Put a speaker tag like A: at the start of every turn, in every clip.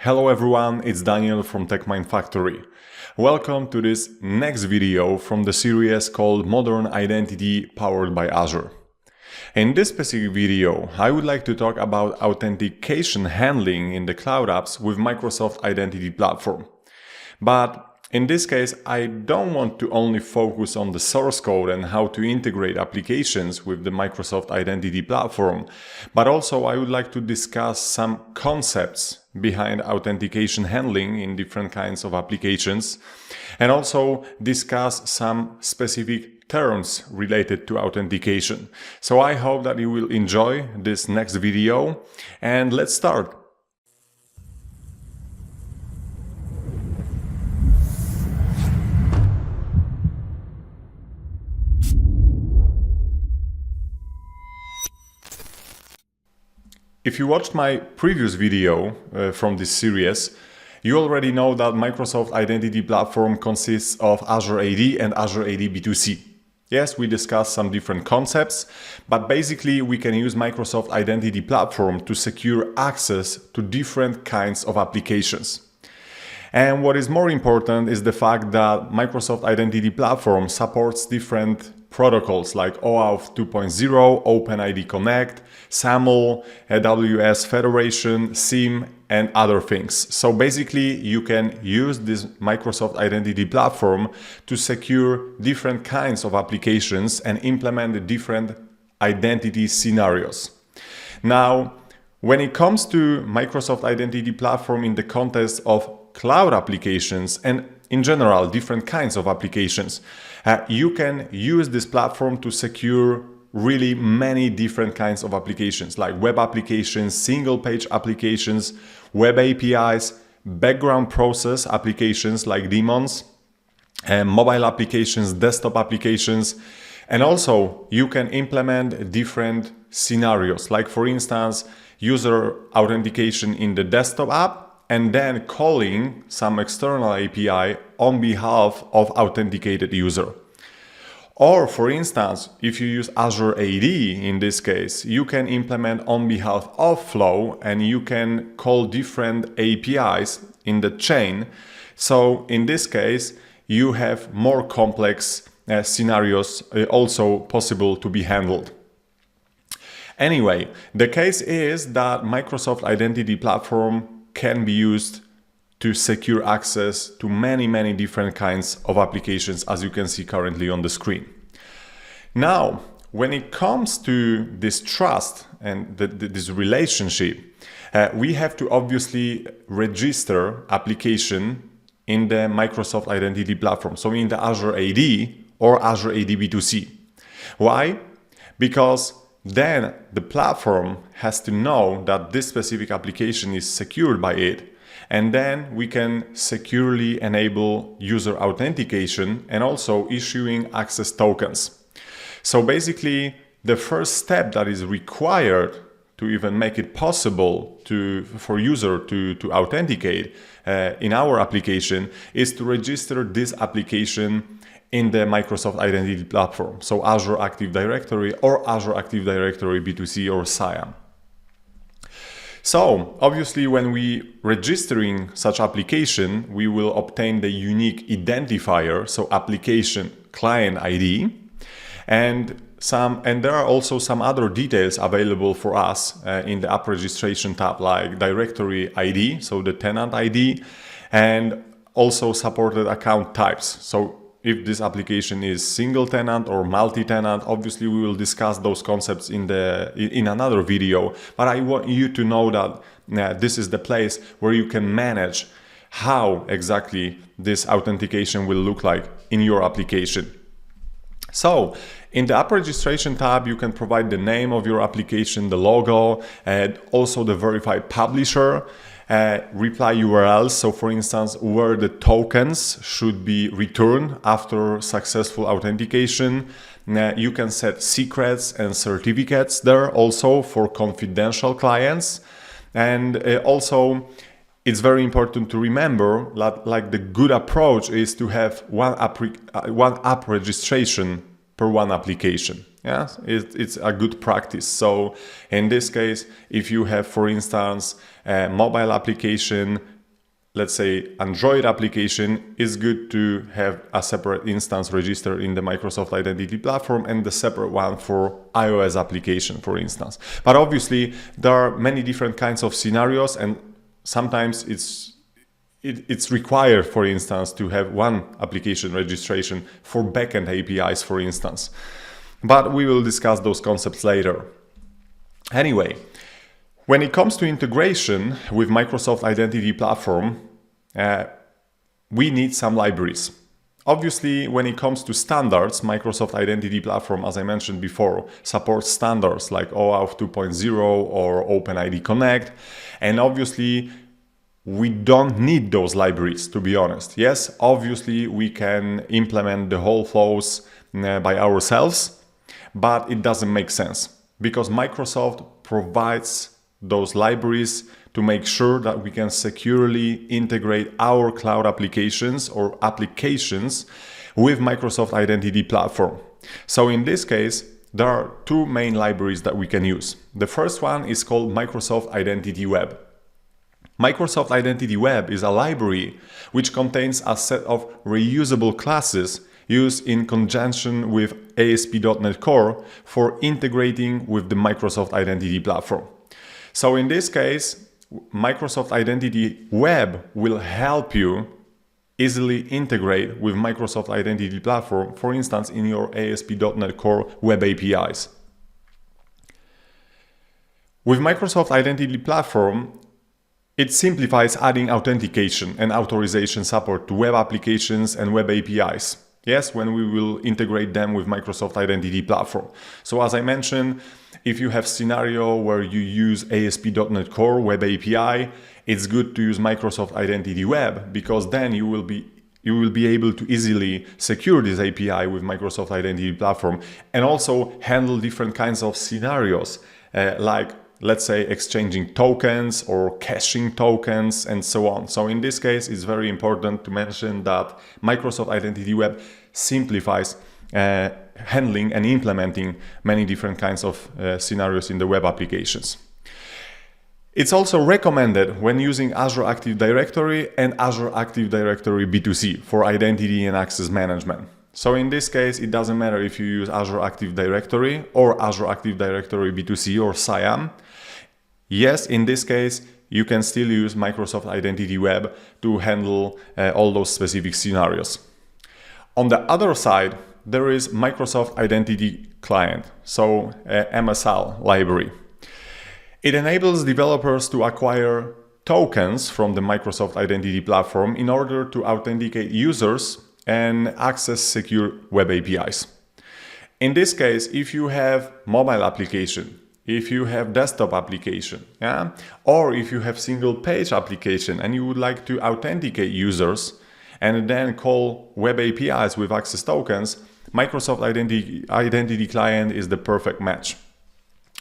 A: Hello everyone, it's Daniel from TechMind Factory. Welcome to this next video from the series called Modern Identity Powered by Azure. In this specific video, I would like to talk about authentication handling in the cloud apps with Microsoft Identity Platform. But in this case, I don't want to only focus on the source code and how to integrate applications with the Microsoft Identity Platform, but also I would like to discuss some concepts behind authentication handling in different kinds of applications, and also discuss some specific terms related to authentication. So I hope that you will enjoy this next video, and let's start. If you watched my previous video from this series, you already know that Microsoft Identity Platform consists of Azure AD and Azure AD B2C. Yes, we discussed some different concepts, but basically we can use Microsoft Identity Platform to secure access to different kinds of applications. And what is more important is the fact that Microsoft Identity Platform supports different protocols like OAuth 2.0, OpenID Connect, SAML, AWS Federation, SIEM, and other things. So basically, you can use this Microsoft Identity Platform to secure different kinds of applications and implement the different identity scenarios. Now, when it comes to Microsoft Identity Platform in the context of cloud applications and in general different kinds of applications, you can use this platform to secure really many different kinds of applications like web applications, single page applications, web APIs, background process applications like daemons, and mobile applications, desktop applications. And also you can implement different scenarios, like for instance, user authentication in the desktop app and then calling some external API on behalf of authenticated user. Or for instance, if you use Azure AD in this case, you can implement on behalf of Flow and you can call different APIs in the chain. So in this case, you have more complex scenarios also possible to be handled. Anyway, the case is that Microsoft Identity Platform can be used to secure access to many different kinds of applications, as you can see currently on the screen. Now, when it comes to this trust and this relationship, we have to obviously register application in the Microsoft Identity Platform, so in the Azure AD or Azure AD B2C. Why? Because then the platform has to know that this specific application is secured by it, and then we can securely enable user authentication and also issuing access tokens. So basically, the first step that is required to even make it possible for user to authenticate in our application is to register this application in the Microsoft Identity Platform, so Azure Active Directory or Azure Active Directory B2C or CIAM. So obviously when we registering such application, we will obtain the unique identifier, so application client ID, and there are also some other details available for us in the app registration tab, like directory ID, so the tenant ID, and also supported account types. So if this application is single tenant or multi-tenant, obviously we will discuss those concepts in another video, but I want you to know that this is the place where you can manage how exactly this authentication will look like in your application. So in the app registration tab, you can provide the name of your application, the logo, and also the verified publisher, reply URLs. So for instance, where the tokens should be returned after successful authentication. You can set secrets and certificates there also for confidential clients. And also, it's very important to remember that like the good approach is to have one app registration per one application. Yeah, it's a good practice. So in this case, if you have, for instance, mobile application, let's say Android application, is good to have a separate instance registered in the Microsoft Identity Platform and the separate one for iOS application, for instance. But obviously there are many different kinds of scenarios, and sometimes it's required, for instance, to have one application registration for backend APIs, for instance. But we will discuss those concepts later. Anyway, when it comes to integration with Microsoft Identity Platform, we need some libraries. Obviously, when it comes to standards, Microsoft Identity Platform, as I mentioned before, supports standards like OAuth 2.0 or OpenID Connect. And obviously, we don't need those libraries, to be honest. Yes, obviously, we can implement the whole flows by ourselves, but it doesn't make sense because Microsoft provides those libraries to make sure that we can securely integrate our cloud applications or applications with Microsoft Identity Platform. So in this case, there are two main libraries that we can use. The first one is called Microsoft Identity Web. Microsoft Identity Web is a library which contains a set of reusable classes used in conjunction with ASP.NET Core for integrating with the Microsoft Identity Platform. So in this case, Microsoft Identity Web will help you easily integrate with Microsoft Identity Platform, for instance, in your ASP.NET Core web APIs. With Microsoft Identity Platform, it simplifies adding authentication and authorization support to web applications and web APIs. Yes, when we will integrate them with Microsoft Identity Platform. So as I mentioned, if you have scenario where you use ASP.NET Core Web API, it's good to use Microsoft Identity Web because then you will be able to easily secure this API with Microsoft Identity Platform and also handle different kinds of scenarios like, let's say, exchanging tokens or caching tokens and so on. So in this case, it's very important to mention that Microsoft Identity Web simplifies handling and implementing many different kinds of scenarios in the web applications. It's also recommended when using Azure Active Directory and Azure Active Directory B2C for identity and access management. So in this case, it doesn't matter if you use Azure Active Directory or Azure Active Directory B2C or CIAM. Yes, in this case, you can still use Microsoft Identity Web to handle all those specific scenarios. On the other side, there is Microsoft Identity Client, so MSL library. It enables developers to acquire tokens from the Microsoft Identity Platform in order to authenticate users and access secure web APIs. In this case, if you have mobile application, if you have desktop application, or if you have single page application and you would like to authenticate users and then call web APIs with access tokens, Microsoft Identity Client is the perfect match.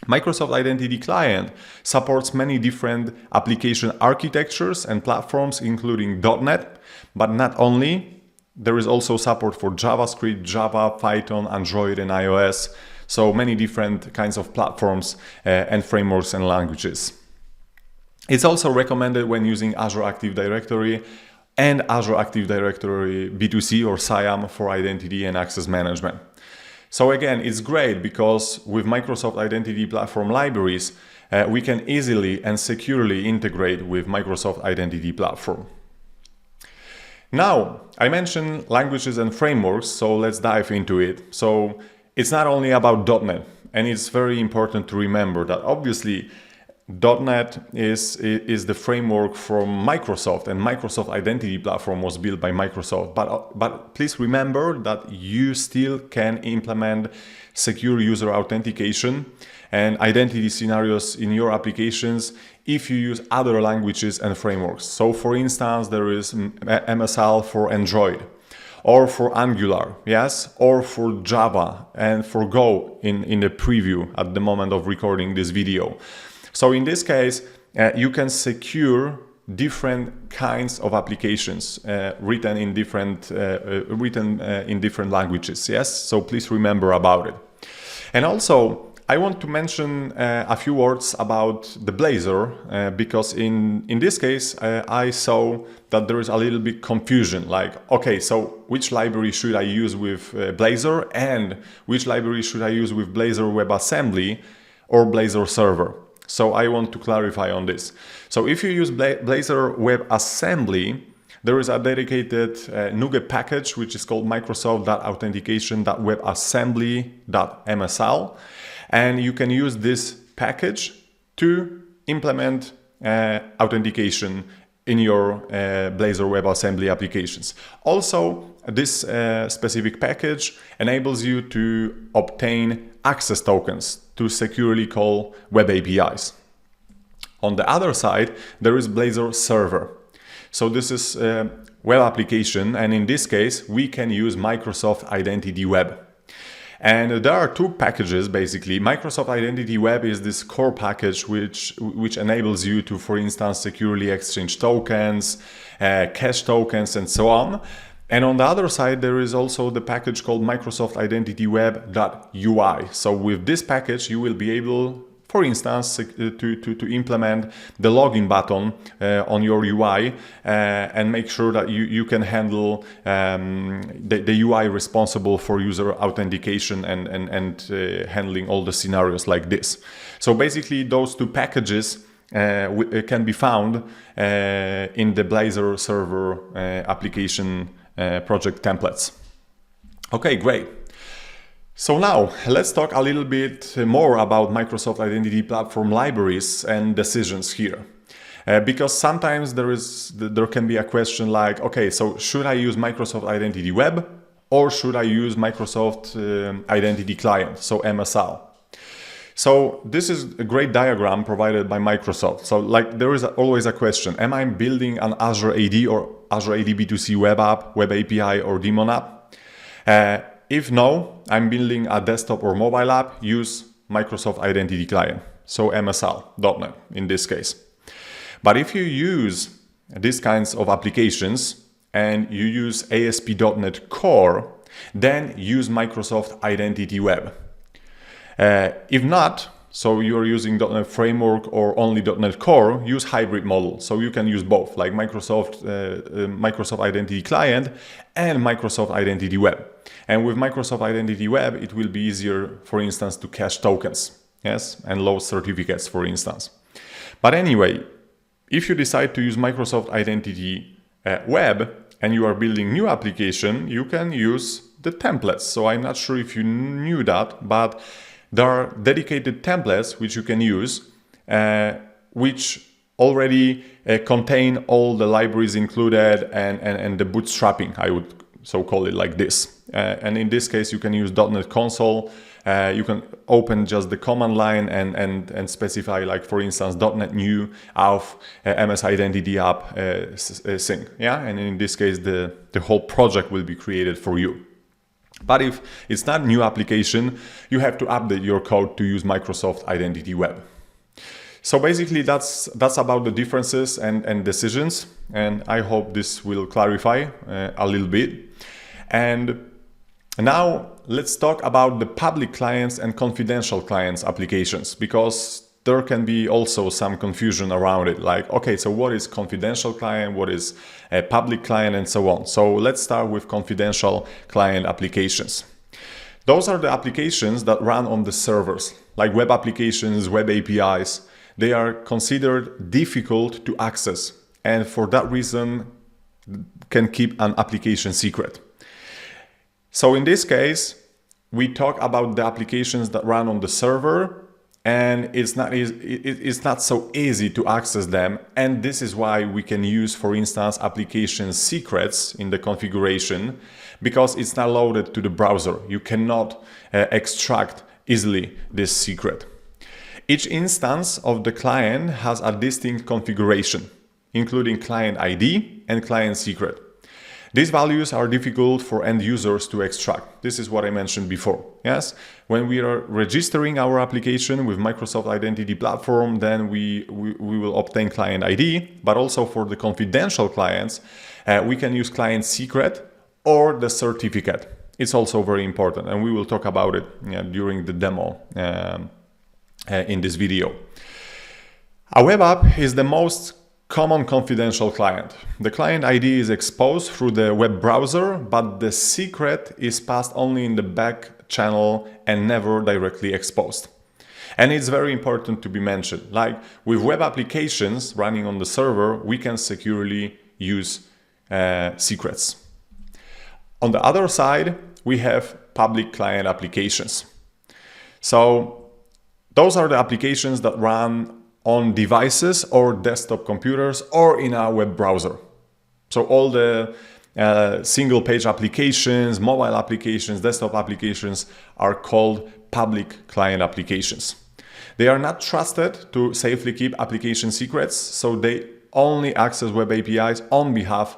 A: Microsoft Identity Client supports many different application architectures and platforms, including .NET, but not only. There is also support for JavaScript, Java, Python, Android, and iOS. So many different kinds of platforms and frameworks and languages. It's also recommended when using Azure Active Directory and Azure Active Directory B2C or CIAM for identity and access management. So again, it's great because with Microsoft Identity Platform libraries, we can easily and securely integrate with Microsoft Identity Platform. Now, I mentioned languages and frameworks, so let's dive into it. So it's not only about .NET, and it's very important to remember that obviously .NET is the framework from Microsoft, and Microsoft Identity Platform was built by Microsoft. But please remember that you still can implement secure user authentication and identity scenarios in your applications if you use other languages and frameworks. So for instance, there is MSL for Android, or for Angular, yes, or for Java and for Go in the preview at the moment of recording this video. So in this case, you can secure different kinds of applications written in different languages. Yes, so please remember about it. And also, I want to mention a few words about the Blazor because in this case I saw that there is a little bit confusion, like, okay, so which library should I use with Blazor and which library should I use with Blazor WebAssembly or Blazor Server? So I want to clarify on this. So if you use Blazor WebAssembly, there is a dedicated NuGet package which is called Microsoft.authentication.webassembly.msl, and you can use this package to implement authentication in your Blazor WebAssembly applications. Also, this specific package enables you to obtain access tokens to securely call web APIs. On the other side, there is Blazor Server. So this is a web application, and in this case, we can use Microsoft Identity Web. And there are two packages, basically. Microsoft Identity Web is this core package which enables you to, for instance, securely exchange tokens, cache tokens, and so on. And on the other side, there is also the package called Microsoft Identity Web.UI. So with this package, you will be able, for instance, to implement the login button on your UI and make sure that you can handle the UI responsible for user authentication and handling all the scenarios like this. So basically, those two packages can be found in the Blazor Server application project templates. Okay, great. So now let's talk a little bit more about Microsoft Identity Platform libraries and decisions here. Because sometimes there can be a question like, okay, so should I use Microsoft Identity Web or should I use Microsoft Identity Client, so MSL? So this is a great diagram provided by Microsoft. So like there is always a question, am I building an Azure AD or Azure AD B2C web app, web API or daemon app? If no, I'm building a desktop or mobile app, use Microsoft Identity Client, so MSL.NET in this case. But if you use these kinds of applications and you use ASP.NET Core, then use Microsoft Identity Web. If not, so you're using .NET Framework or only .NET Core, use hybrid model. So you can use both, like Microsoft Identity Client and Microsoft Identity Web. And with Microsoft Identity Web, it will be easier, for instance, to cache tokens, yes, and load certificates, for instance. But anyway, if you decide to use Microsoft Identity Web and you are building new application, you can use the templates. So I'm not sure if you knew that, but there are dedicated templates which you can use, which already contain all the libraries included and the bootstrapping, I would so call it like this. And in this case, you can use .NET Console. You can open just the command line and specify, like, for instance, .NET New Auth MS Identity App sync. Yeah, and in this case, the whole project will be created for you. But if it's not a new application, you have to update your code to use Microsoft Identity Web. So basically, that's about the differences and decisions. And I hope this will clarify a little bit. And now let's talk about the public clients and confidential clients applications, because there can be also some confusion around it. Like, okay, so what is confidential client? What is a public client, and so on? So let's start with confidential client applications. Those are the applications that run on the servers, like web applications, web APIs. They are considered difficult to access, and for that reason can keep an application secret. So in this case, we talk about the applications that run on the server, and it's not so easy to access them. And this is why we can use, for instance, application secrets in the configuration, because it's not loaded to the browser. You cannot extract easily this secret. Each instance of the client has a distinct configuration, including client ID and client secret. These values are difficult for end users to extract. This is what I mentioned before. Yes, when we are registering our application with Microsoft Identity Platform, then we will obtain client ID, but also for the confidential clients, we can use client secret or the certificate. It's also very important, and we will talk about it during the demo in this video. A web app is the most common confidential client. The client ID is exposed through the web browser, but the secret is passed only in the back channel and never directly exposed. And it's very important to be mentioned. Like with web applications running on the server, we can securely use secrets. On the other side, we have public client applications. So those are the applications that run on devices or desktop computers or in a web browser. So all the single page applications, mobile applications, desktop applications are called public client applications. They are not trusted to safely keep application secrets, so they only access web APIs on behalf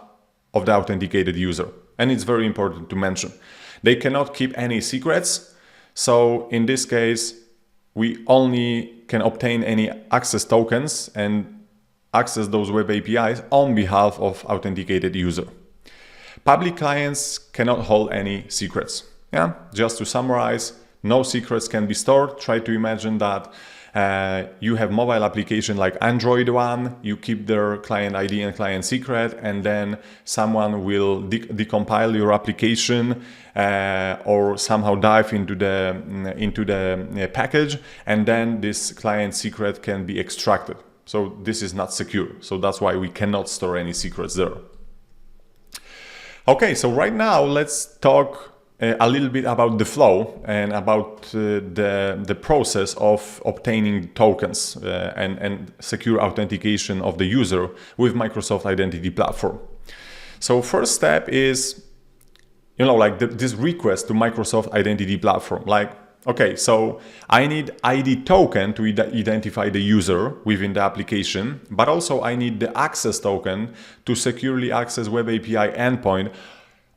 A: of the authenticated user. And it's very important to mention. They cannot keep any secrets, so in this case, we only can obtain any access tokens and access those web APIs on behalf of authenticated user. Public clients cannot hold any secrets. Yeah? Just to summarize, no secrets can be stored. Try to imagine that you have mobile application like Android one, you keep their client ID and client secret, and then someone will decompile your application or somehow dive into the package, and then this client secret can be extracted. So this is not secure. So that's why we cannot store any secrets there. Okay, so right now let's talk a little bit about the flow and about the process of obtaining tokens and secure authentication of the user with Microsoft Identity Platform. So first step is, like this request to Microsoft Identity Platform. Like, okay, so I need ID token to identify the user within the application, but also I need the access token to securely access Web API endpoint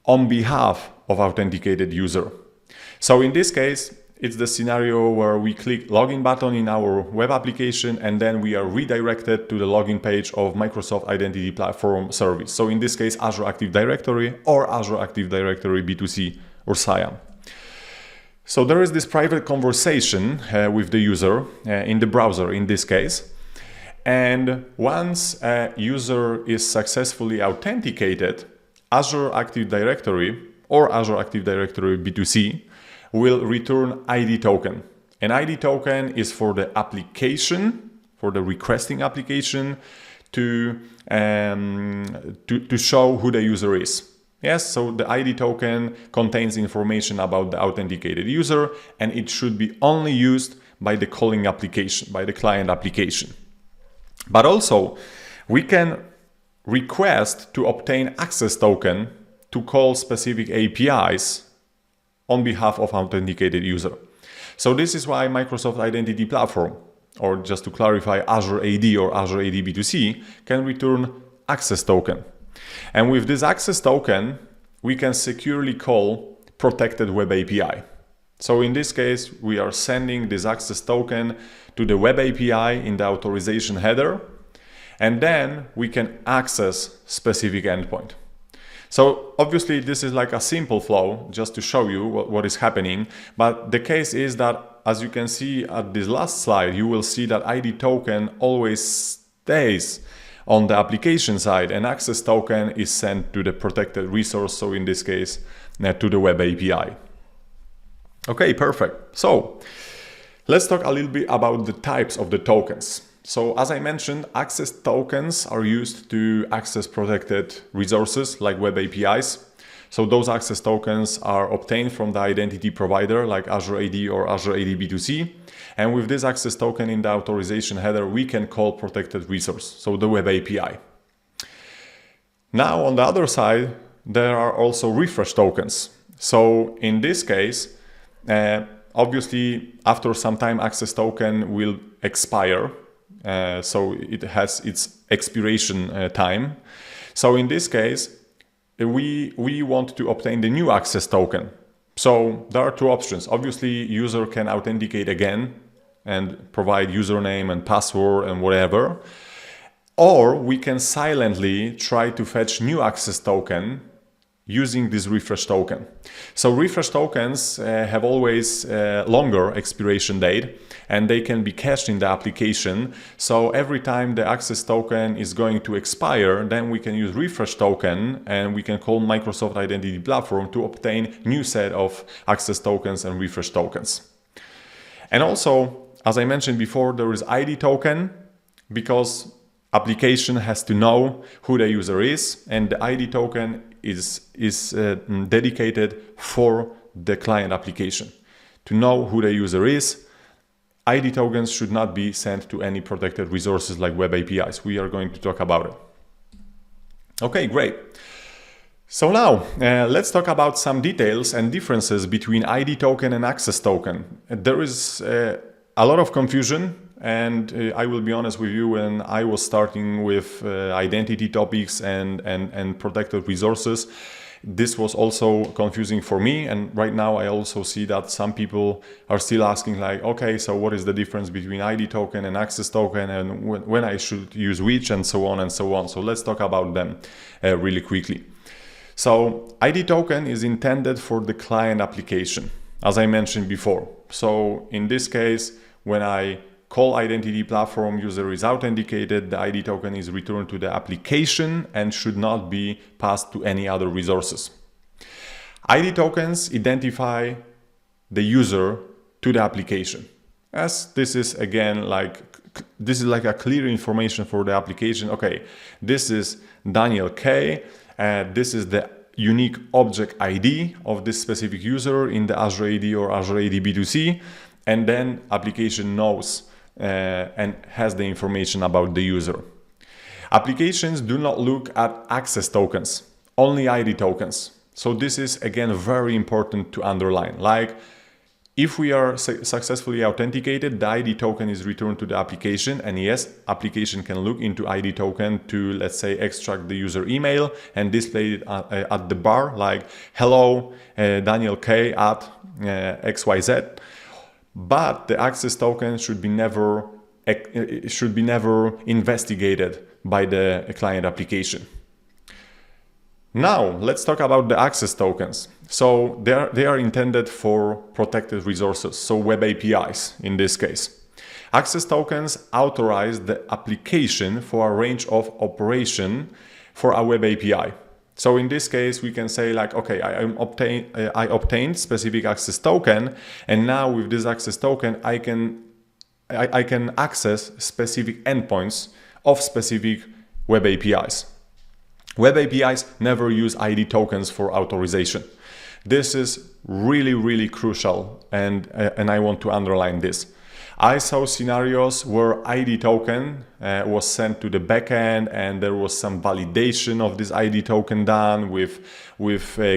A: on behalf of authenticated user. So in this case, it's the scenario where we click login button in our web application and then we are redirected to the login page of Microsoft Identity Platform service. So in this case, Azure Active Directory or Azure Active Directory B2C or CIAM. So there is this private conversation with the user in the browser in this case. And once a user is successfully authenticated, Azure Active Directory or Azure Active Directory B2C will return ID token. An ID token is for the application, for the requesting application to show who the user is. Yes, so the ID token contains information about the authenticated user, and it should be only used by the calling application, by the client application. But also, we can request to obtain access token to call specific APIs on behalf of authenticated user. So this is why Microsoft Identity Platform, or just to clarify, Azure AD or Azure AD B2C can return access token. And with this access token, we can securely call protected web API. So in this case, we are sending this access token to the web API in the authorization header, and then we can access specific endpoint. So obviously this is like a simple flow just to show you what is happening. But the case is that, as you can see at this last slide, you will see that ID token always stays on the application side and access token is sent to the protected resource. So in this case, to the web API. Okay, perfect. So let's talk a little bit about the types of the tokens. So as I mentioned, access tokens are used to access protected resources like web APIs. So those access tokens are obtained from the identity provider like Azure AD or Azure AD B2C. And with this access token in the authorization header, we can call protected resource, so the web API. Now on the other side, there are also refresh tokens. So in this case, obviously after some time access token will expire. So it has its expiration time. So in this case, we want to obtain the new access token. So there are two options. Obviously, user can authenticate again and provide username and password and whatever. Or we can silently try to fetch new access token using this refresh token. So refresh tokens have always longer expiration date, and they can be cached in the application. So every time the access token is going to expire, then we can use refresh token and we can call Microsoft Identity Platform to obtain new set of access tokens and refresh tokens. And also, as I mentioned before, there is ID token, because application has to know who the user is, and the ID token is dedicated for the client application. To know who the user is, ID tokens should not be sent to any protected resources like web APIs. We are going to talk about it. Okay, great. So now let's talk about some details and differences between ID token and access token. There is a lot of confusion, and I will be honest with you, when I was starting with identity topics and protected resources, this was also confusing for me. And right now I also see that some people are still asking like, okay, so what is the difference between ID token and access token, and when I should use which, and so on and so on. So let's talk about them really quickly. So ID token is intended for the client application, as I mentioned before. So in this case, when I call identity platform, user is authenticated, the ID token is returned to the application and should not be passed to any other resources. ID tokens identify the user to the application, as this is again like a clear information for the application. Okay, this is Daniel K. This is the unique object ID of this specific user in the Azure AD or Azure AD B2C, and then application knows and has the information about the user. Applications do not look at access tokens, only ID tokens. So this is again very important to underline. Like, if we are successfully authenticated, the ID token is returned to the application, and yes, application can look into ID token to, let's say, extract the user email and display it at the bar, like hello Daniel K at XYZ. But the access token should be never investigated by the client application. Now let's talk about the access tokens. So they are intended for protected resources, so web APIs in this case. Access tokens authorize the application for a range of operation for a web API. So in this case, we can say like, okay, I obtained specific access token, and now with this access token, I can access specific endpoints of specific web APIs. Web APIs never use ID tokens for authorization. This is really, really crucial, and I want to underline this. I saw scenarios where ID token was sent to the backend, and there was some validation of this ID token done with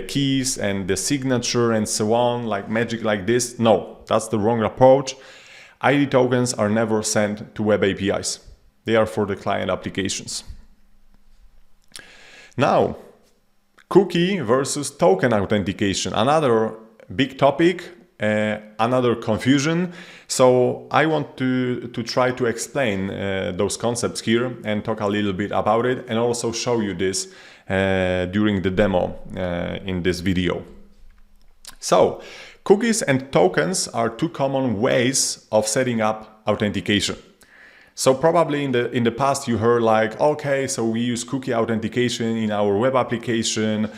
A: keys and the signature and so on, like magic like this. No, that's the wrong approach. ID tokens are never sent to web APIs. They are for the client applications. Now, cookie versus token authentication, another big topic, another confusion. So I want to try to explain those concepts here and talk a little bit about it, and also show you this during the demo in this video. So cookies and tokens are two common ways of setting up authentication. So probably in the past you heard like, okay, so we use cookie authentication in our web application,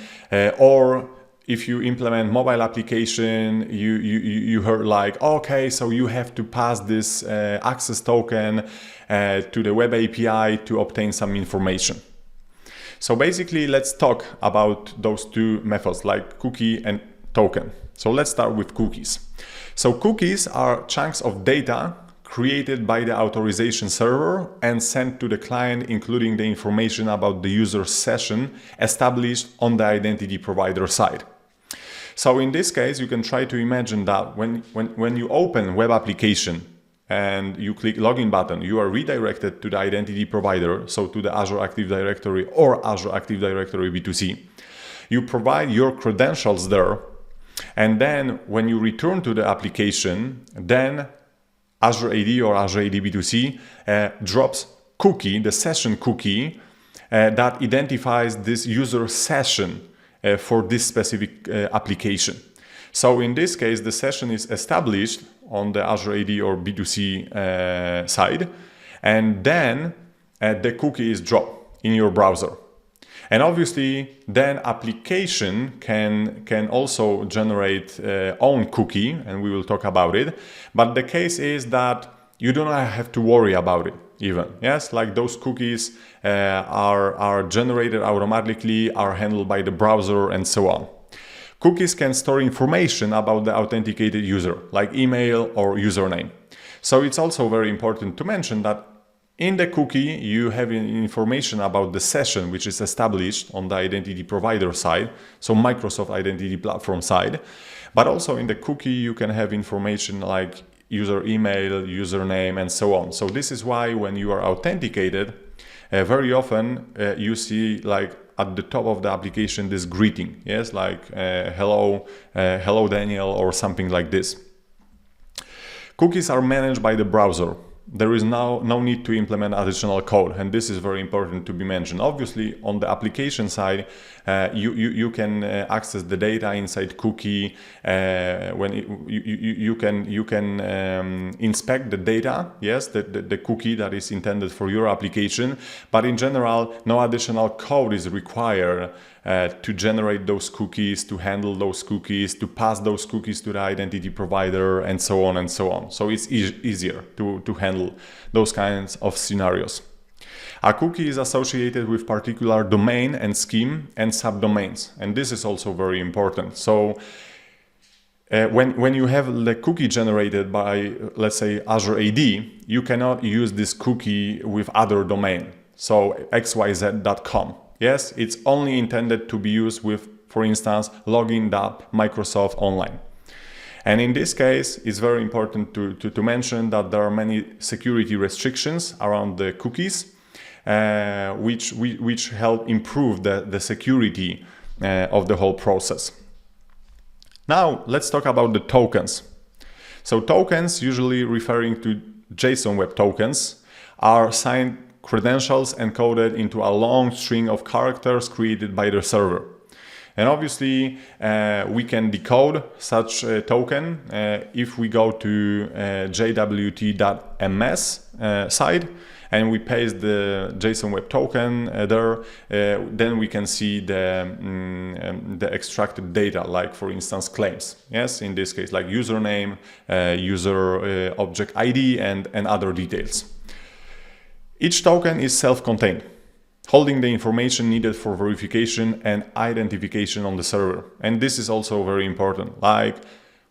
A: or if you implement mobile application, you heard like, okay, so you have to pass this access token to the web API to obtain some information. So basically, let's talk about those two methods, like cookie and token. So let's start with cookies. So cookies are chunks of data created by the authorization server and sent to the client, including the information about the user session established on the identity provider side. So in this case, you can try to imagine that when you open web application and you click login button, you are redirected to the identity provider, so to the Azure Active Directory or Azure Active Directory B2C. You provide your credentials there, and then when you return to the application, then Azure AD or Azure AD B2C drops cookie, the session cookie, that identifies this user session for this specific application. So in this case, the session is established on the Azure AD or B2C side, and then the cookie is dropped in your browser. And obviously, then application can also generate own cookie, and we will talk about it. But the case is that you do not have to worry about it even. Yes, like those cookies are generated automatically, are handled by the browser, and so on. Cookies can store information about the authenticated user, like email or username. So it's also very important to mention that in the cookie, you have information about the session which is established on the identity provider side, so Microsoft Identity Platform side. But also in the cookie, you can have information like user email, username, and so on. So this is why when you are authenticated, very often you see like at the top of the application this greeting, yes, like hello Daniel, or something like this. Cookies are managed by the browser. There is no need to implement additional code, and this is very important to be mentioned. Obviously, on the application side, you can access the data inside cookie. You can inspect the data, yes, the cookie that is intended for your application. But in general, no additional code is required to generate those cookies, to handle those cookies, to pass those cookies to the identity provider, and so on and so on. So it's easier to handle those kinds of scenarios. A cookie is associated with particular domain and scheme and subdomains, and this is also very important. So when you have the cookie generated by, let's say, Azure AD, you cannot use this cookie with other domain, so xyz.com. Yes, it's only intended to be used with, for instance, login.microsoft online. And in this case, it's very important to mention that there are many security restrictions around the cookies, which help improve the security of the whole process. Now, let's talk about the tokens. So tokens, usually referring to JSON Web Tokens, are signed credentials encoded into a long string of characters created by the server. And obviously, we can decode such a token if we go to jwt.ms site and we paste the JSON Web Token there, then we can see the extracted data, like for instance claims. Yes, in this case, like username, user object ID, and other details. Each token is self-contained, holding the information needed for verification and identification on the server. And this is also very important. Like,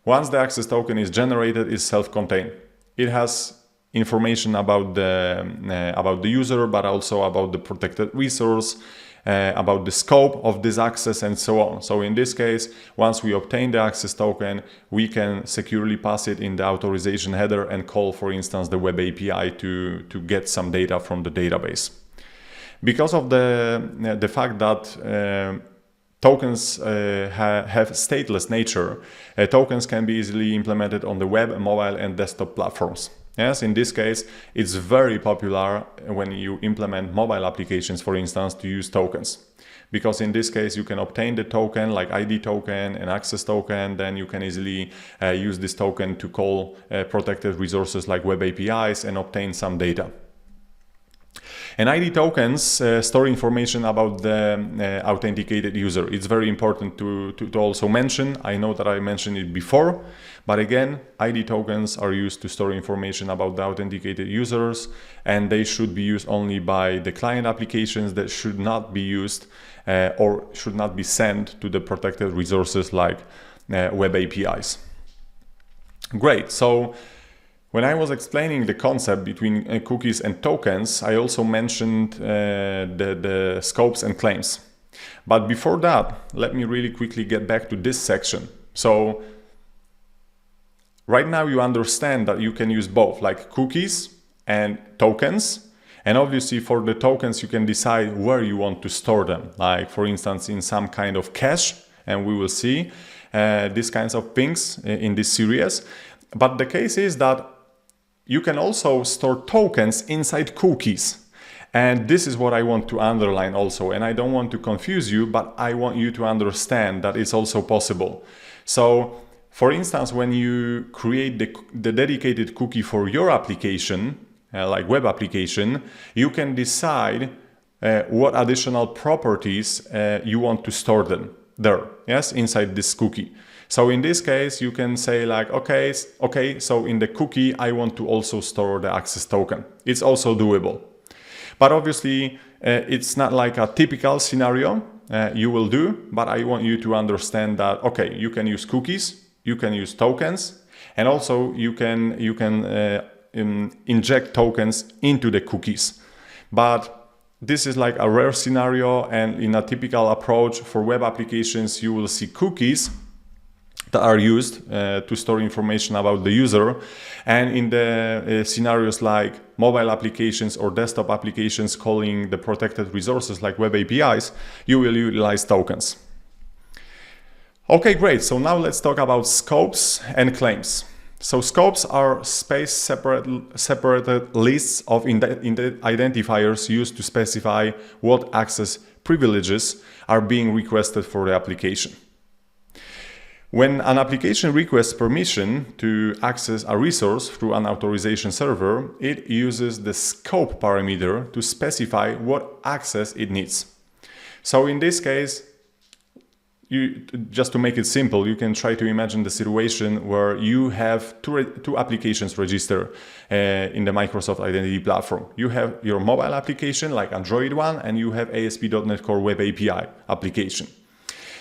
A: once the access token is generated, it's self-contained. It has information about the user, but also about the protected resource, about the scope of this access, and so on. So in this case, once we obtain the access token, we can securely pass it in the authorization header and call, for instance, the web API to get some data from the database. Because of the fact that tokens have stateless nature, tokens can be easily implemented on the web, mobile, and desktop platforms. Yes, in this case, it's very popular when you implement mobile applications, for instance, to use tokens. Because in this case, you can obtain the token like ID token and access token, then you can easily use this token to call protected resources like web APIs and obtain some data. And ID tokens store information about the authenticated user. It's very important to also mention. I know that I mentioned it before, but again, ID tokens are used to store information about the authenticated users, and they should be used only by the client applications that should not be used or should not be sent to the protected resources like web APIs. Great. So when I was explaining the concept between cookies and tokens, I also mentioned the scopes and claims. But before that, let me really quickly get back to this section. So right now you understand that you can use both, like cookies and tokens. And obviously for the tokens, you can decide where you want to store them. Like for instance, in some kind of cache, and we will see these kinds of things in this series. But the case is that you can also store tokens inside cookies. And this is what I want to underline also. And I don't want to confuse you, but I want you to understand that it's also possible. So, for instance, when you create the dedicated cookie for your application, like web application, you can decide what additional properties you want to store them there, yes, inside this cookie. So in this case, you can say like, okay, so in the cookie, I want to also store the access token. It's also doable. But obviously, it's not like a typical scenario you will do, but I want you to understand that, okay, you can use cookies, you can use tokens, and also you can inject tokens into the cookies. But this is like a rare scenario, and in a typical approach for web applications, you will see cookies that are used to store information about the user. And in the scenarios like mobile applications or desktop applications calling the protected resources like web APIs, you will utilize tokens. Okay, great. So now let's talk about scopes and claims. So scopes are separated lists of identifiers used to specify what access privileges are being requested for the application. When an application requests permission to access a resource through an authorization server, it uses the scope parameter to specify what access it needs. So in this case, just to make it simple, you can try to imagine the situation where you have two applications registered in the Microsoft Identity Platform. You have your mobile application like Android one, and you have ASP.NET Core Web API application.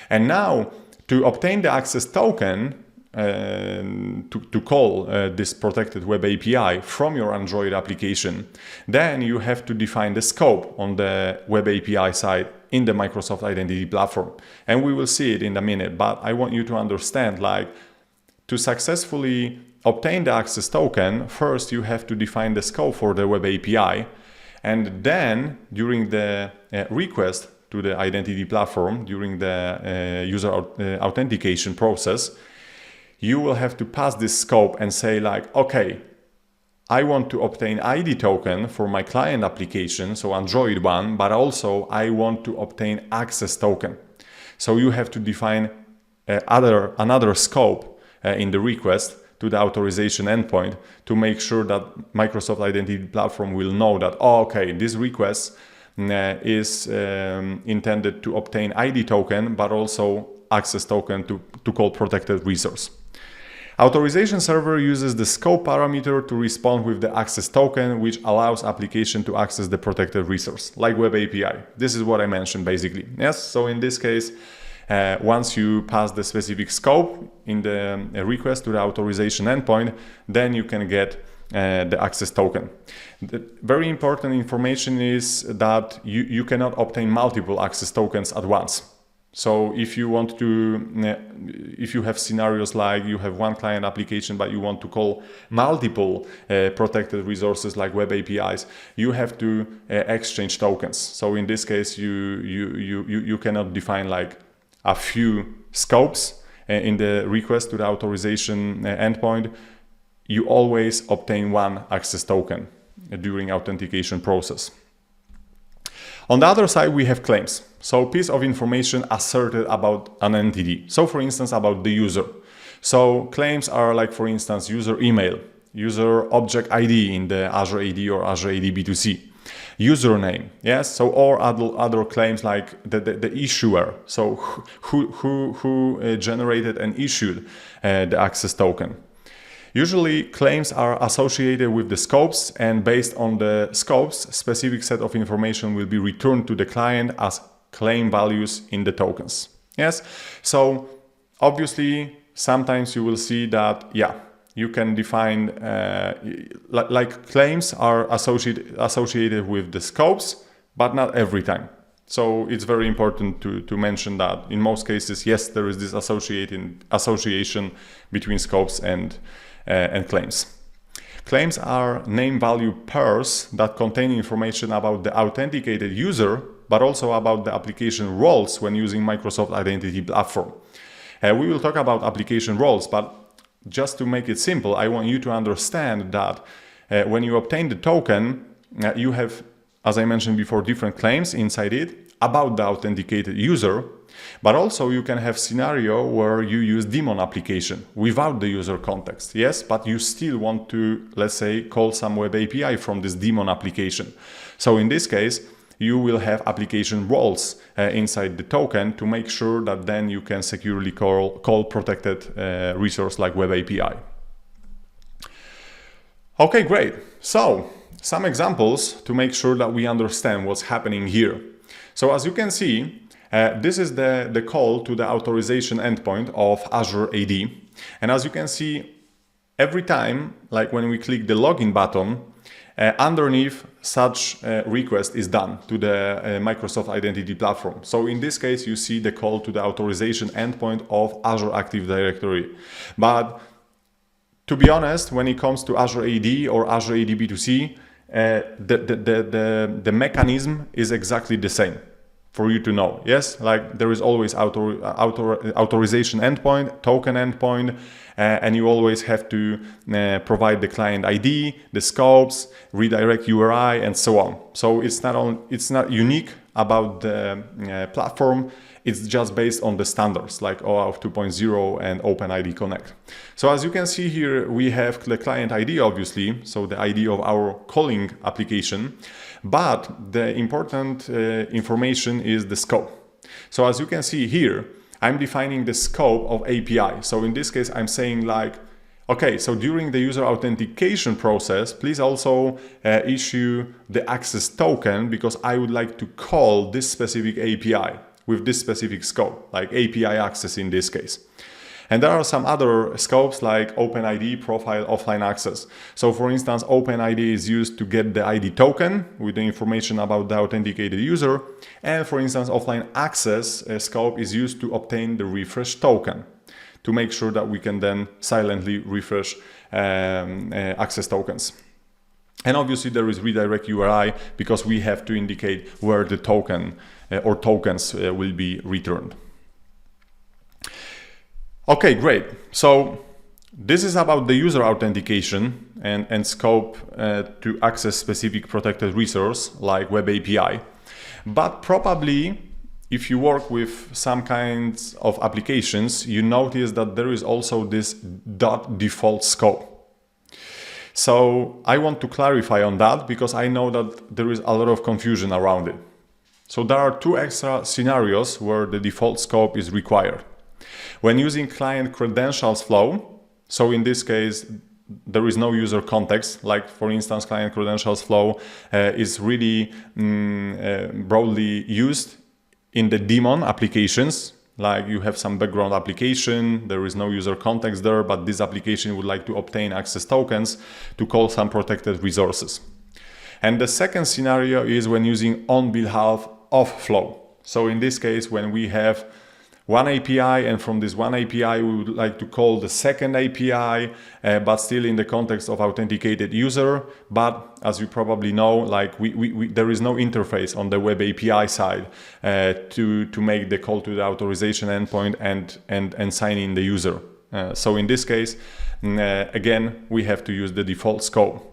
A: And now, to obtain the access token to call this protected web API from your Android application, then you have to define the scope on the web API side in the Microsoft Identity Platform. And we will see it in a minute, but I want you to understand, like, to successfully obtain the access token, first you have to define the scope for the web API, and then during the request to the identity platform, during the user authentication process, you will have to pass this scope and say like, okay, I want to obtain ID token for my client application, so Android one, but also I want to obtain access token. So you have to define another scope in the request to the authorization endpoint to make sure that Microsoft Identity Platform will know that, oh, okay, this request is intended to obtain ID token, but also access token to call protected resource. Authorization server uses the scope parameter to respond with the access token, which allows application to access the protected resource, like web API. This is what I mentioned basically. Yes, so in this case, once you pass the specific scope in the request to the authorization endpoint, then you can get the access token. The very important information is that you cannot obtain multiple access tokens at once. So if you want to, if you have scenarios like you have one client application but you want to call multiple protected resources like web APIs, you have to exchange tokens. So in this case, you cannot define like a few scopes in the request to the authorization endpoint. You always obtain one access token during authentication process. On the other side, we have claims. So piece of information asserted about an entity. So for instance, about the user. So claims are like, for instance, user email, user object ID in the Azure AD or Azure AD B2C, username, yes. So or other claims like the issuer. So who generated and issued the access token. Usually claims are associated with the scopes, and based on the scopes, specific set of information will be returned to the client as claim values in the tokens. Yes, so obviously sometimes you will see that, yeah, you can define like claims are associated with the scopes, but not every time. So it's very important to mention that in most cases, yes, there is this association between scopes and claims. Claims are name value pairs that contain information about the authenticated user, but also about the application roles when using Microsoft Identity Platform. We will talk about application roles, but just to make it simple, I want you to understand that when you obtain the token, you have as I mentioned before, different claims inside it about the authenticated user, but also you can have scenario where you use daemon application without the user context. Yes, but you still want to, let's say, call some web API from this daemon application. So in this case, you will have application roles inside the token to make sure that then you can securely call protected resource like web API. Okay, great. So some examples to make sure that we understand what's happening here. So as you can see, this is the call to the authorization endpoint of Azure AD. And as you can see, every time, like when we click the login button, underneath such request is done to the Microsoft Identity Platform. So in this case, you see the call to the authorization endpoint of Azure Active Directory. But to be honest, when it comes to Azure AD or Azure AD B2C, the mechanism is exactly the same for you to know. Yes, like there is always authorization endpoint, token endpoint, and you always have to provide the client ID, the scopes, redirect URI, and so on. So it's not unique about the platform. It's just based on the standards like OAuth 2.0 and OpenID Connect. So as you can see here, we have the client ID, obviously, so the ID of our calling application, but the important information is the scope. So as you can see here, I'm defining the scope of API. So in this case, I'm saying like, okay, so during the user authentication process, please also issue the access token because I would like to call this specific API with this specific scope, like API access in this case. And there are some other scopes like OpenID, profile, offline access. So for instance, OpenID is used to get the ID token with the information about the authenticated user. And for instance, offline access scope is used to obtain the refresh token to make sure that we can then silently refresh access tokens. And obviously there is redirect URI because we have to indicate where the token or tokens will be returned. Okay, great. So this is about the user authentication and scope to access specific protected resource like web API. But probably if you work with some kinds of applications, you notice that there is also this .default scope. So I want to clarify on that because I know that there is a lot of confusion around it. So there are two extra scenarios where the default scope is required. When using client credentials flow, so in this case, there is no user context, like for instance, client credentials flow is really broadly used in the daemon applications, like you have some background application, there is no user context there, but this application would like to obtain access tokens to call some protected resources. And the second scenario is when using on behalf of flow. So in this case, when we have one API and from this one API we would like to call the second API, but still in the context of authenticated user. But as you probably know, like there is no interface on the web API side to make the call to the authorization endpoint and sign in the user. So in this case, again, we have to use the default scope.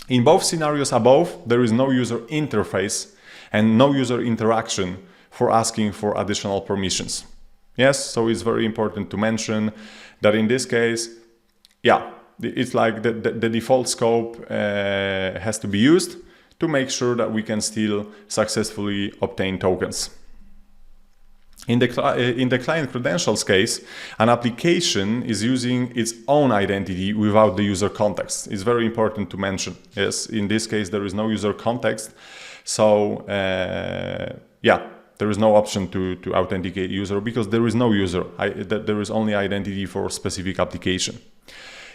A: In both scenarios above, there is no user interface and no user interaction for asking for additional permissions. Yes, so it's very important to mention that in this case, yeah, it's like the default scope has to be used to make sure that we can still successfully obtain tokens. In the client credentials case, an application is using its own identity without the user context. It's very important to mention. Yes, in this case, there is no user context. So, yeah, there is no option to authenticate user because there is no user. There is only identity for specific application.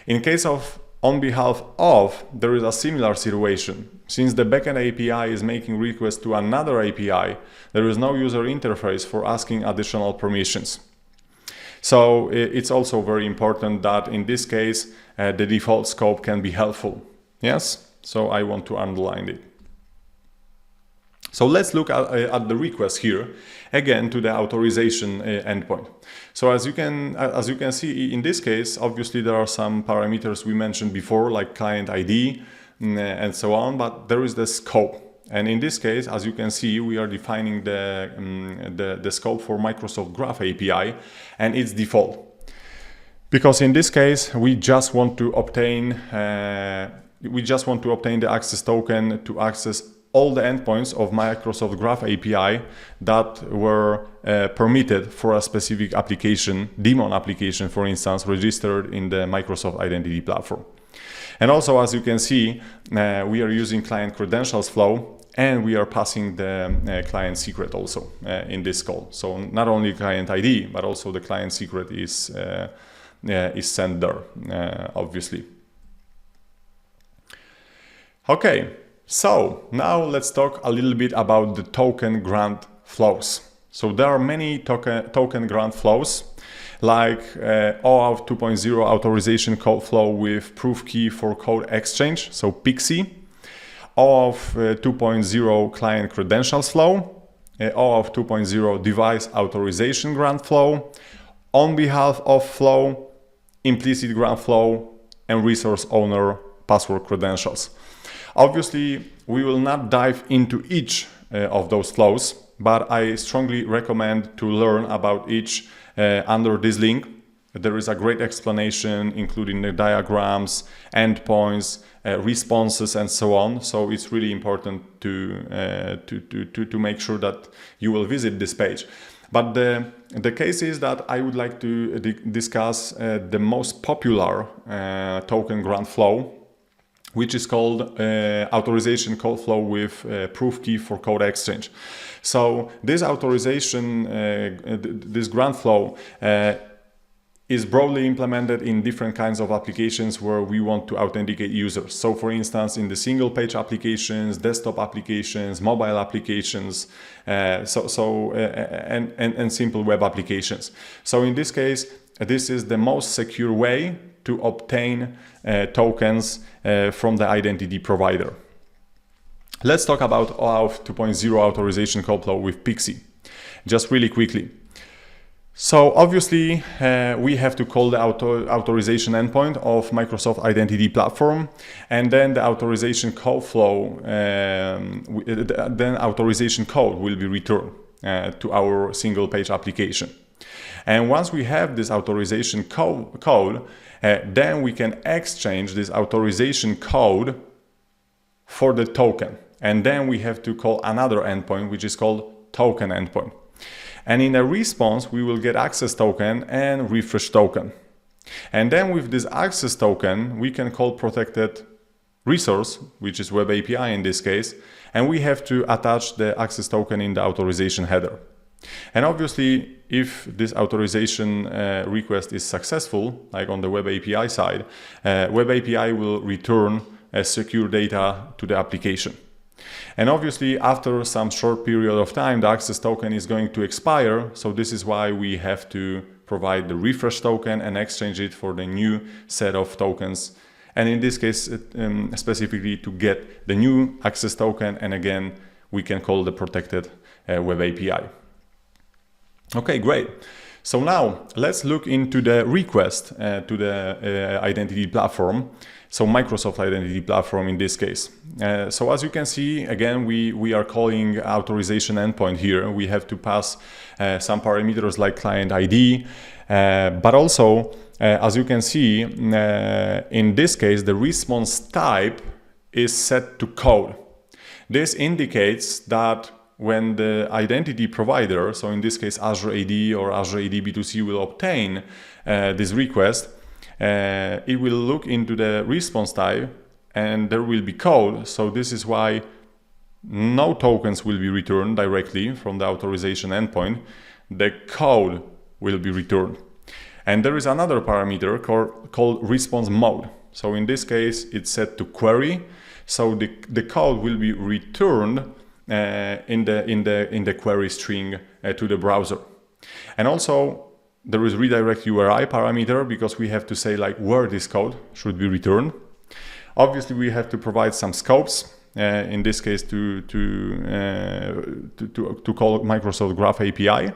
A: In case of on behalf of, there is a similar situation. Since the backend API is making requests to another API, there is no user interface for asking additional permissions. So it's also very important that in this case, the default scope can be helpful. Yes, so I want to underline it. So let's look at the request here, again to the authorization endpoint. So as you can see in this case, obviously there are some parameters we mentioned before, like client ID and so on, but there is the scope. And in this case, as you can see, we are defining the scope for Microsoft Graph API and its default. Because in this case, we just want to obtain the access token to access all the endpoints of Microsoft Graph API that were permitted for a specific application, daemon application, for instance, registered in the Microsoft Identity Platform. And also, as you can see, we are using client credentials flow, and we are passing the client secret also in this call. So not only client ID, but also the client secret is sent there, obviously. Okay, so now let's talk a little bit about the token grant flows. So there are many token grant flows, like OAuth 2.0 authorization code flow with proof key for code exchange, so PKC, OAuth 2.0 client credentials flow, OAuth 2.0 device authorization grant flow, on behalf of flow, implicit grant flow, and resource owner password credentials. Obviously, we will not dive into each of those flows, but I strongly recommend to learn about each under this link. There is a great explanation, including the diagrams, endpoints, responses, and so on. So it's really important to make sure that you will visit this page. But the case is that I would like to discuss the most popular token grant flow, which is called authorization code flow with proof key for code exchange. So this authorization, this grant flow is broadly implemented in different kinds of applications where we want to authenticate users. So for instance, in the single page applications, desktop applications, mobile applications, and simple web applications. So in this case, this is the most secure way to obtain tokens from the identity provider. Let's talk about OAuth 2.0 authorization code flow with PKC, just really quickly. So obviously, we have to call the authorization endpoint of Microsoft Identity Platform, and then the authorization code flow, then authorization code will be returned to our single page application. And once we have this authorization code, then we can exchange this authorization code for the token. And then we have to call another endpoint, which is called token endpoint. And in a response, we will get access token and refresh token. And then with this access token, we can call protected resource, which is web API in this case, and we have to attach the access token in the authorization header. And obviously, if this authorization request is successful, like on the web API side, web API will return secure data to the application. And obviously, after some short period of time, the access token is going to expire. So this is why we have to provide the refresh token and exchange it for the new set of tokens. And in this case, specifically to get the new access token. And again, we can call the protected web API. Okay, great. So now let's look into the request to the identity platform. So Microsoft Identity Platform in this case. So as you can see, again, we are calling authorization endpoint here. We have to pass some parameters like client ID, but also, as you can see, in this case, the response type is set to code. This indicates that when the identity provider, so in this case Azure AD or Azure AD B2C, will obtain this request, it will look into the response type and there will be code. So this is why no tokens will be returned directly from the authorization endpoint. The code will be returned. And there is another parameter called response mode. So in this case, it's set to query. So the code will be returned in the query string to the browser. And also, there is redirect URI parameter because we have to say like where this code should be returned. Obviously, we have to provide some scopes. In this case, to call Microsoft Graph API.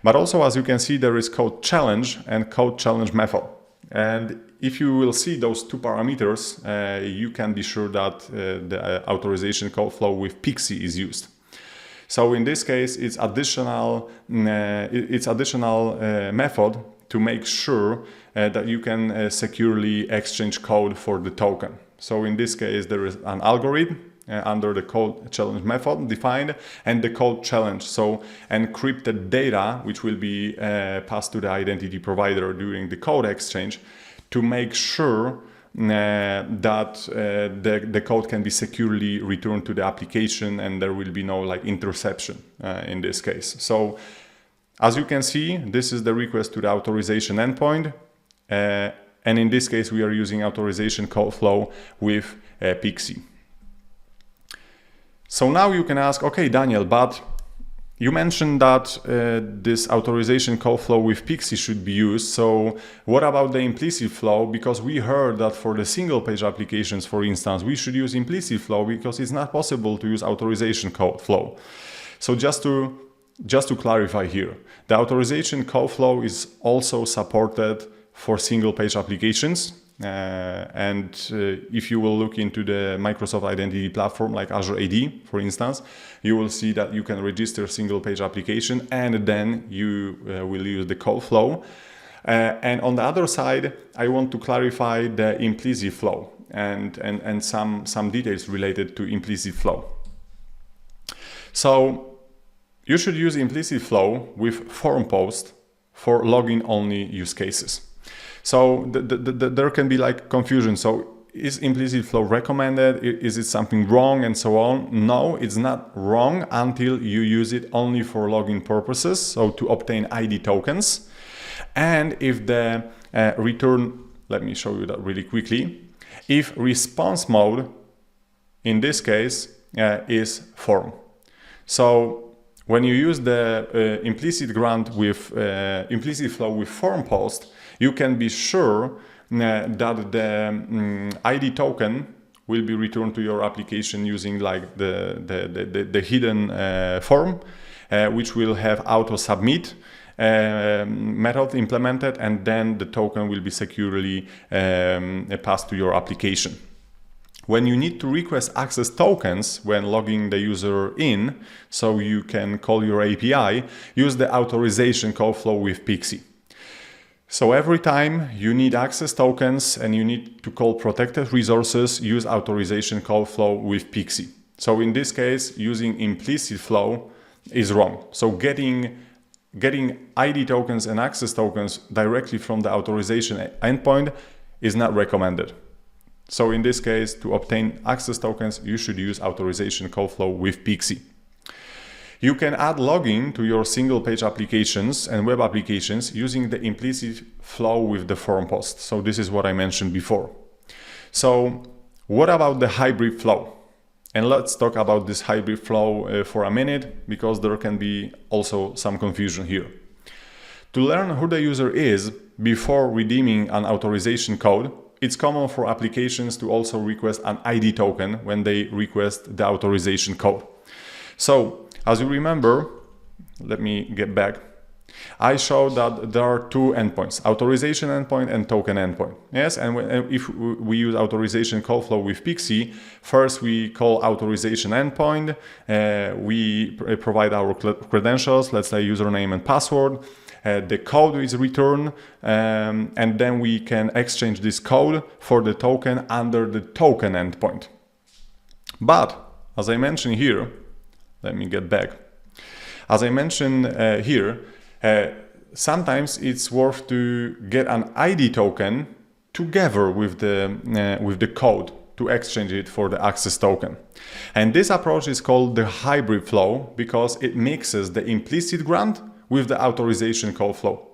A: But also, as you can see, there is code challenge and code challenge method. And if you will see those two parameters, you can be sure that the authorization code flow with PXE is used. So in this case, it's additional method to make sure that you can securely exchange code for the token. So in this case, there is an algorithm under the code challenge method defined, and the code challenge. So encrypted data, which will be passed to the identity provider during the code exchange, to make sure that the code can be securely returned to the application and there will be no like interception in this case. So as you can see, this is the request to the authorization endpoint. And in this case, we are using authorization code flow with PXE. So now you can ask, okay, Daniel, but you mentioned that this authorization code flow with PXE should be used. So what about the implicit flow? Because we heard that for the single page applications, for instance, we should use implicit flow because it's not possible to use authorization code flow. So just to clarify here, the authorization code flow is also supported for single page applications. If you will look into the Microsoft Identity Platform like Azure AD, for instance, you will see that you can register single page application and then you will use the code flow. And on the other side, I want to clarify the implicit flow and some details related to implicit flow. So you should use implicit flow with form post for login only use cases. So there can be like confusion. So is implicit flow recommended? Is it something wrong and so on? No, it's not wrong until you use it only for login purposes, so to obtain ID tokens. And if the return, let me show you that really quickly. If response mode, in this case, is form. So when you use the implicit grant with implicit flow with form post, you can be sure that the ID token will be returned to your application using like the hidden form, which will have auto submit method implemented, and then the token will be securely passed to your application. When you need to request access tokens when logging the user in, so you can call your API, use the authorization code flow with PXE. So every time you need access tokens and you need to call protected resources, use authorization code flow with PXE. So in this case, using implicit flow is wrong. So getting ID tokens and access tokens directly from the authorization endpoint is not recommended. So in this case, to obtain access tokens, you should use authorization code flow with PXE. You can add login to your single page applications and web applications using the implicit flow with the form post. So this is what I mentioned before. So what about the hybrid flow? And let's talk about this hybrid flow for a minute, because there can be also some confusion here. To learn who the user is before redeeming an authorization code, it's common for applications to also request an ID token when they request the authorization code. So, as you remember, let me get back. I showed that there are two endpoints, authorization endpoint and token endpoint. Yes, and if we use authorization code flow with PXE, first we call authorization endpoint, we provide our credentials, let's say username and password, the code is returned, and then we can exchange this code for the token under the token endpoint. But, as I mentioned here, let me get back. As I mentioned here, sometimes it's worth to get an ID token together with the code to exchange it for the access token. And this approach is called the hybrid flow because it mixes the implicit grant with the authorization code flow.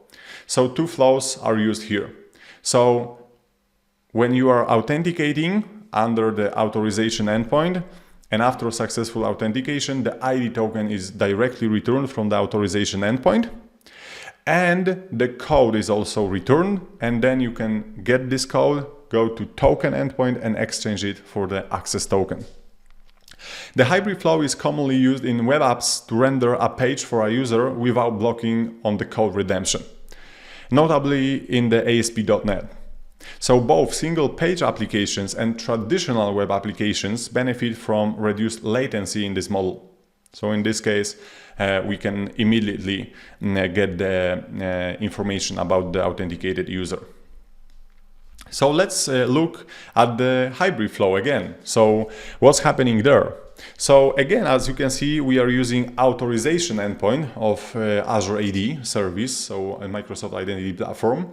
A: So two flows are used here. So when you are authenticating under the authorization endpoint, and after successful authentication, the ID token is directly returned from the authorization endpoint. And the code is also returned. And then you can get this code, go to token endpoint and exchange it for the access token. The hybrid flow is commonly used in web apps to render a page for a user without blocking on the code redemption, notably in the ASP.NET. So both single-page applications and traditional web applications benefit from reduced latency in this model. So in this case, we can immediately get the information about the authenticated user. So let's look at the hybrid flow again. So what's happening there? So again, as you can see, we are using authorization endpoint of Azure AD service, so a Microsoft Identity Platform.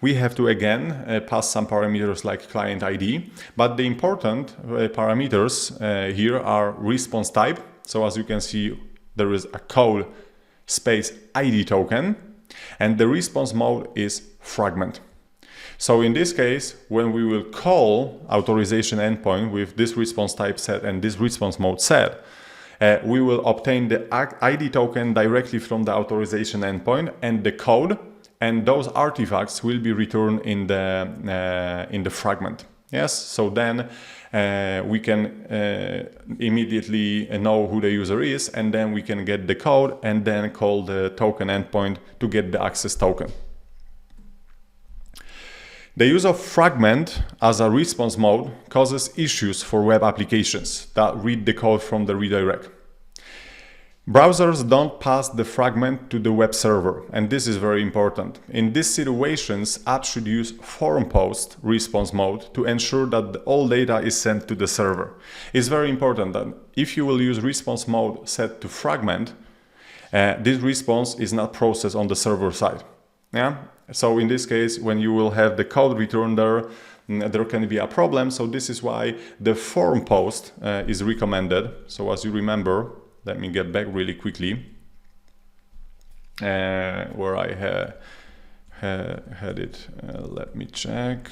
A: We have to again pass some parameters like client ID, but the important parameters here are response type. So as you can see, there is a code space ID token, and the response mode is fragment. So in this case, when we will call authorization endpoint with this response type set and this response mode set, we will obtain the ID token directly from the authorization endpoint and the code, and those artifacts will be returned in the fragment. Yes, so then we can immediately know who the user is, and then we can get the code and then call the token endpoint to get the access token. The use of fragment as a response mode causes issues for web applications that read the code from the redirect. Browsers don't pass the fragment to the web server, and this is very important. In these situations, apps should use form post response mode to ensure that all data is sent to the server. It's very important that if you will use response mode set to fragment, this response is not processed on the server side. Yeah? So in this case, when you will have the code returned there can be a problem. So this is why the form post is recommended. So as you remember, let me get back really quickly where I had it. Let me check.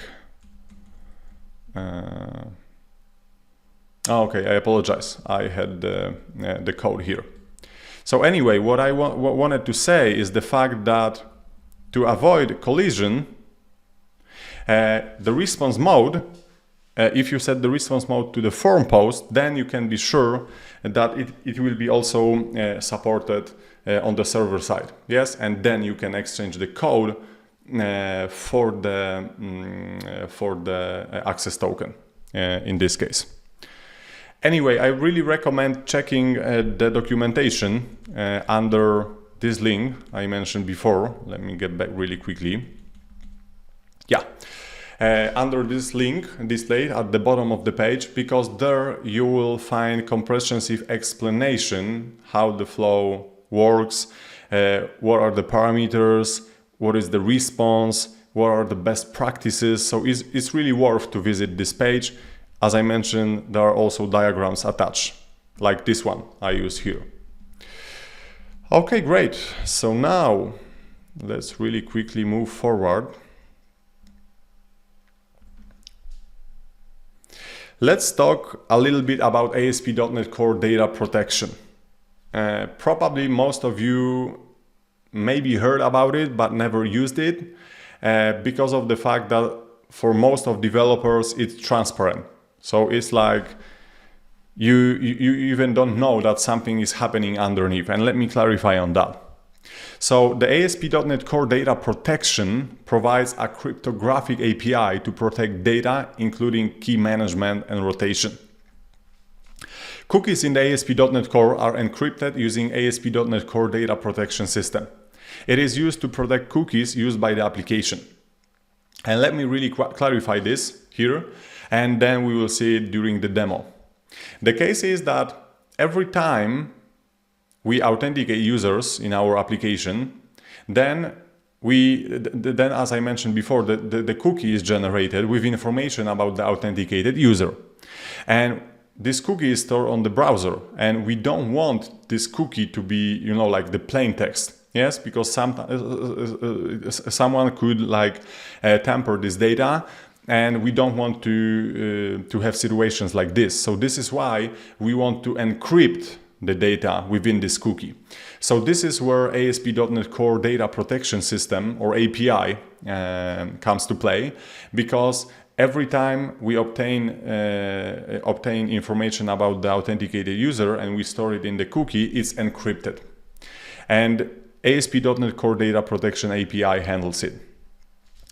A: Okay, I apologize. I had the code here. So anyway, what I wanted to say is the fact that to avoid collision, the response mode, if you set the response mode to the form post, then you can be sure that it will be also supported on the server side. Yes, and then you can exchange the code for the access token in this case. Anyway, I really recommend checking the documentation under this link I mentioned before. Let me get back really quickly. Yeah, under this link displayed at the bottom of the page, because there you will find comprehensive explanation how the flow works, what are the parameters, what is the response, what are the best practices. So it's really worth to visit this page. As I mentioned, there are also diagrams attached, like this one I use here. Okay, great. So now let's really quickly move forward. Let's talk a little bit about ASP.NET Core data protection. Probably most of you maybe heard about it but never used it because of the fact that for most of developers it's transparent. So it's like you even don't know that something is happening underneath. And let me clarify on that. So the ASP.NET Core data protection provides a cryptographic API to protect data, including key management and rotation. Cookies in the ASP.NET Core are encrypted using ASP.NET Core data protection system. It is used to protect cookies used by the application. And let me really clarify this here, and then we will see it during the demo. The case is that every time we authenticate users in our application, then as I mentioned before, the cookie is generated with information about the authenticated user. And this cookie is stored on the browser, and we don't want this cookie to be, like the plain text. Yes, because someone could tamper this data, and we don't want to have situations like this. So this is why we want to encrypt the data within this cookie. So this is where ASP.NET Core Data Protection System, or API, comes to play, because every time we obtain information about the authenticated user and we store it in the cookie, it's encrypted. And ASP.NET Core Data Protection API handles it.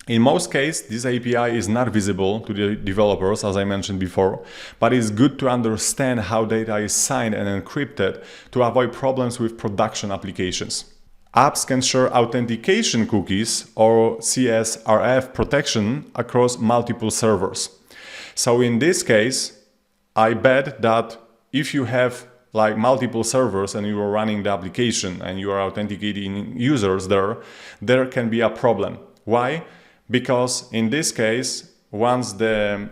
A: In most cases, this API is not visible to the developers, as I mentioned before, but it's good to understand how data is signed and encrypted to avoid problems with production applications. Apps can share authentication cookies or CSRF protection across multiple servers. So in this case, I bet that if you have like multiple servers and you are running the application and you are authenticating users there can be a problem. Why? Because in this case, once the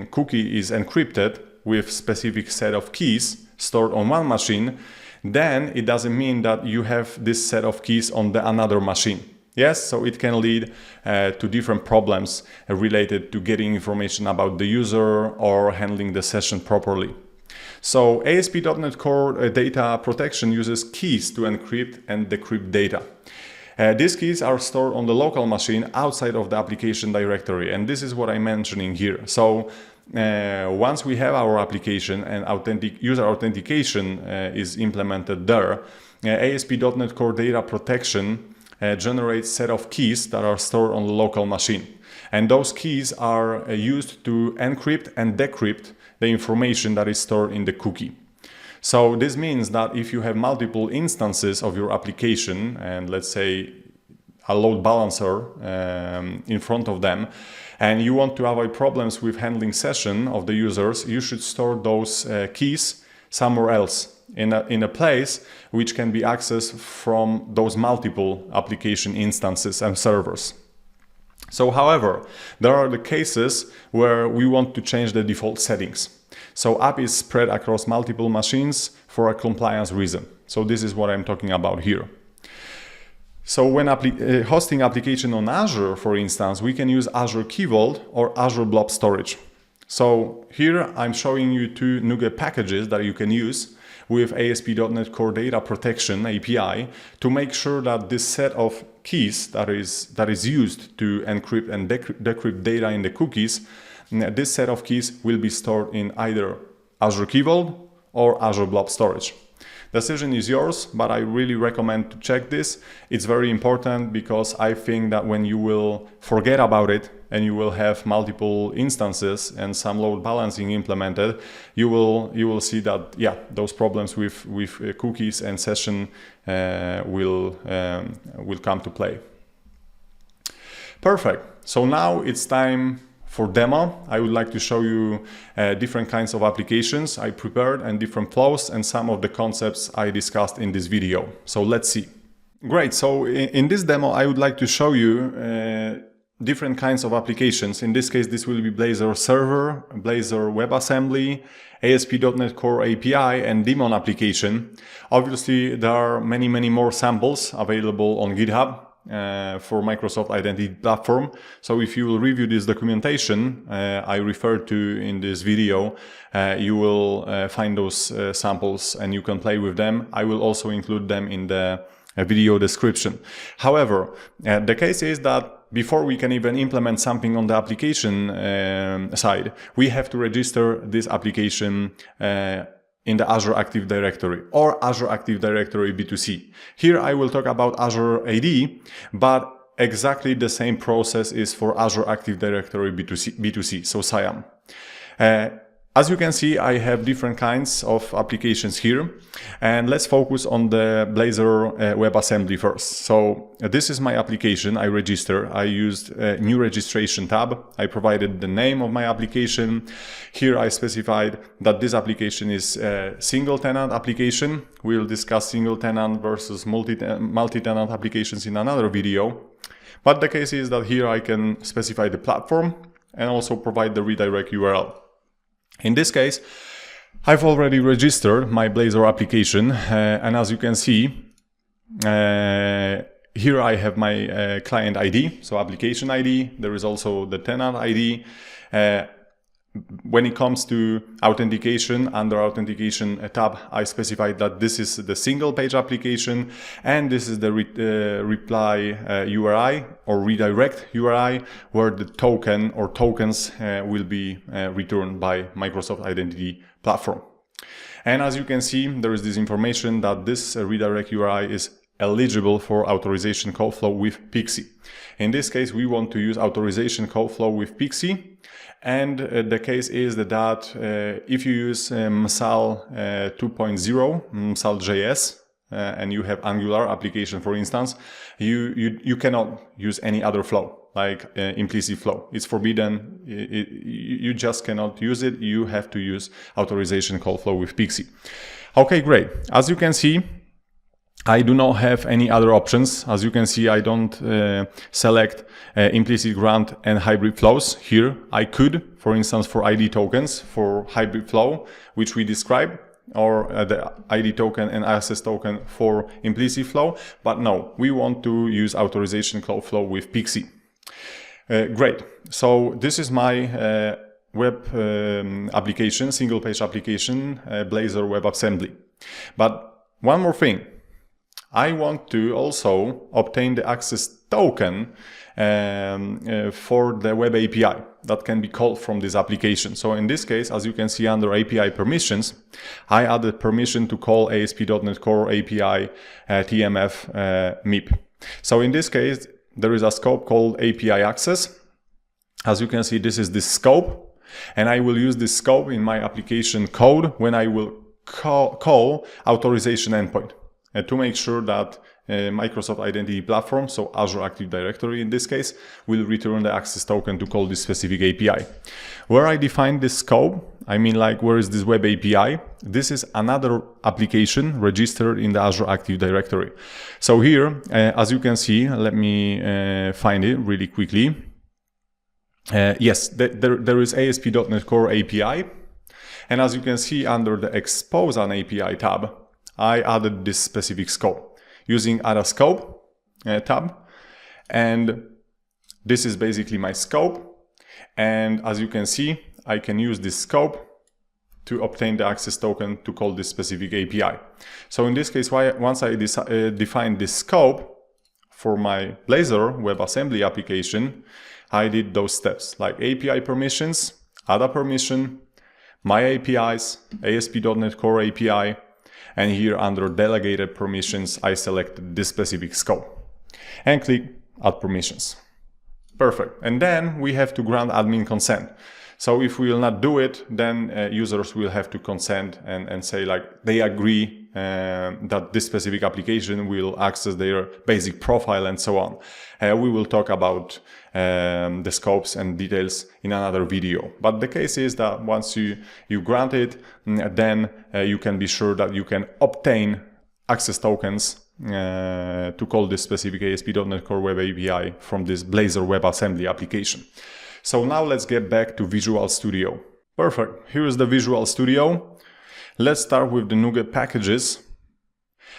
A: cookie is encrypted with specific set of keys stored on one machine, then it doesn't mean that you have this set of keys on the another machine. Yes, so it can lead to different problems related to getting information about the user or handling the session properly. So ASP.NET Core data protection uses keys to encrypt and decrypt data. These keys are stored on the local machine outside of the application directory, and this is what I'm mentioning here. So once we have our application and user authentication is implemented there, ASP.NET Core data protection generates a set of keys that are stored on the local machine. And those keys are used to encrypt and decrypt the information that is stored in the cookie. So this means that if you have multiple instances of your application and let's say a load balancer in front of them, and you want to avoid problems with handling session of the users, you should store those keys somewhere else in a place which can be accessed from those multiple application instances and servers. So however, there are the cases where we want to change the default settings. So app is spread across multiple machines for a compliance reason. So this is what I'm talking about here. So when hosting application on Azure, for instance, we can use Azure Key Vault or Azure Blob Storage. So here I'm showing you two NuGet packages that you can use with ASP.NET Core Data Protection API to make sure that this set of keys that is used to encrypt and decrypt data in the cookies, this set of keys will be stored in either Azure Key Vault or Azure Blob Storage. Decision is yours, but I really recommend to check this. It's very important because I think that when you will forget about it and you will have multiple instances and some load balancing implemented, you will see that those problems with cookies and session will come to play. Perfect. So now it's time for demo. I would like to show you different kinds of applications I prepared and different flows and some of the concepts I discussed in this video. So let's see. Great. So in this demo, I would like to show you different kinds of applications. In this case, this will be Blazor Server, Blazor WebAssembly, ASP.NET Core API, and Daemon application. Obviously, there are many more samples available on GitHub for Microsoft Identity Platform. So if you will review this documentation I referred to in this video, you will find those samples and you can play with them. I will also include them in the video description. However, the case is that before we can even implement something on the application side, we have to register this application in the Azure Active Directory or Azure Active Directory B2C. Here I will talk about Azure AD, but exactly the same process is for Azure Active Directory B2C, so CIAM. As you can see, I have different kinds of applications here, and let's focus on the Blazor WebAssembly first. So this is my application I register. I used a new registration tab. I provided the name of my application. Here I specified that this application is a single tenant application. We'll discuss single tenant versus multi-tenant applications in another video. But the case is that here I can specify the platform and also provide the redirect URL. In this case, I've already registered my Blazor application, and as you can see, here I have my client ID, so application ID. There is also the tenant ID. When it comes to authentication, under authentication tab, I specified that this is the single page application and this is the reply URI or redirect URI, where the token or tokens will be returned by Microsoft Identity Platform. And as you can see, there is this information that this redirect URI is eligible for authorization code flow with PXE. In this case, we want to use authorization code flow with PXE. And the case is that if you use MSAL 2.0, MSAL.js, and you have Angular application, for instance, you cannot use any other flow, like implicit flow. It's forbidden. You just cannot use it. You have to use authorization code flow with PXE. Okay, great. As you can see, I do not have any other options. As you can see, I don't select implicit grant and hybrid flows here. I could, for instance, for ID tokens, for hybrid flow, which we described, or the ID token and access token for implicit flow. But no, we want to use authorization code flow with PXE. Great. So this is my web application, single page application, Blazor WebAssembly. But one more thing. I want to also obtain the access token for the web API that can be called from this application. So in this case, as you can see under API permissions, I added permission to call ASP.NET Core API TMF MIP. So in this case, there is a scope called API access. As you can see, this is the scope, and I will use this scope in my application code when I will call authorization endpoint. To make sure that Microsoft Identity Platform, so Azure Active Directory in this case, will return the access token to call this specific API. Where I define this scope, I mean like where is this web API? This is another application registered in the Azure Active Directory. So here, as you can see, let me find it really quickly. Yes, there is ASP.NET Core API. And as you can see under the Expose an API tab, I added this specific scope using Add a Scope tab, and this is basically my scope. And as you can see, I can use this scope to obtain the access token to call this specific API. So in this case, once I define this scope for my Blazor WebAssembly application, I did those steps like API permissions, add a permission, my APIs, ASP.NET Core API, and here under delegated permissions, I selected this specific scope and click add permissions. Perfect. And then we have to grant admin consent. So if we will not do it, then users will have to consent and say like they agree that this specific application will access their basic profile and so on. We will talk about the scopes and details in another video. But the case is that once you grant it, then you can be sure that you can obtain access tokens to call this specific ASP.NET Core Web API from this Blazor WebAssembly application. So now let's get back to Visual Studio. Perfect. Here is the Visual Studio. Let's start with the NuGet packages.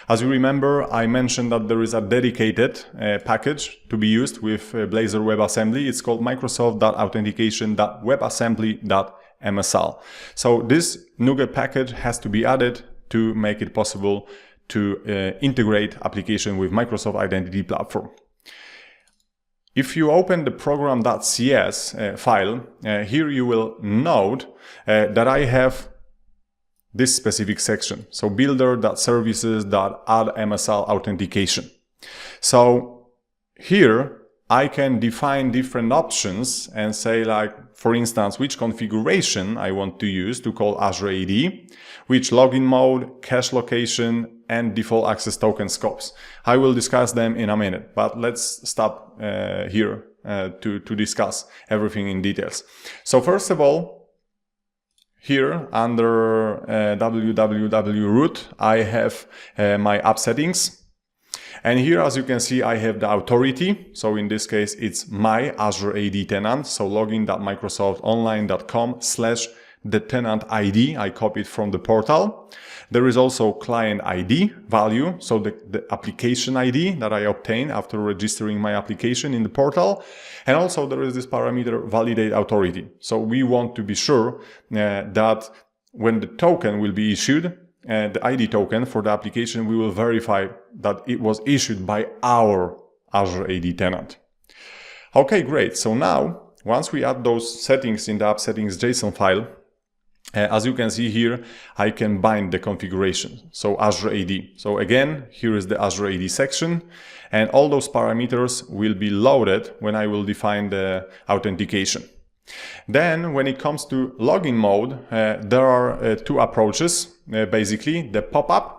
A: As you remember, I mentioned that there is a dedicated package to be used with Blazor WebAssembly. It's called Microsoft.authentication.webassembly.msl. So this NuGet package has to be added to make it possible to integrate application with Microsoft Identity Platform. If you open the program.cs file, here you will note that I have this specific section. So builder.services.add.msl authentication. So here I can define different options and say like, for instance, which configuration I want to use to call Azure AD, which login mode, cache location, and default access token scopes. I will discuss them in a minute, but let's stop here to discuss everything in details. So first of all, here under www.root, I have my app settings. And here, as you can see, I have the authority. So in this case, it's my Azure AD tenant. So login.microsoftonline.com/the tenant ID. I copied from the portal. There is also client ID value. So the application ID that I obtained after registering my application in the portal. And also there is this parameter validate authority. So we want to be sure that when the token will be issued, the ID token for the application, we will verify that it was issued by our Azure AD tenant. Okay, great. So now, once we add those settings in the app settings JSON file, As you can see here, I can bind the configuration, so Azure AD. So again, here is the Azure AD section, and all those parameters will be loaded when I will define the authentication. Then, when it comes to login mode, there are two approaches, basically, the pop-up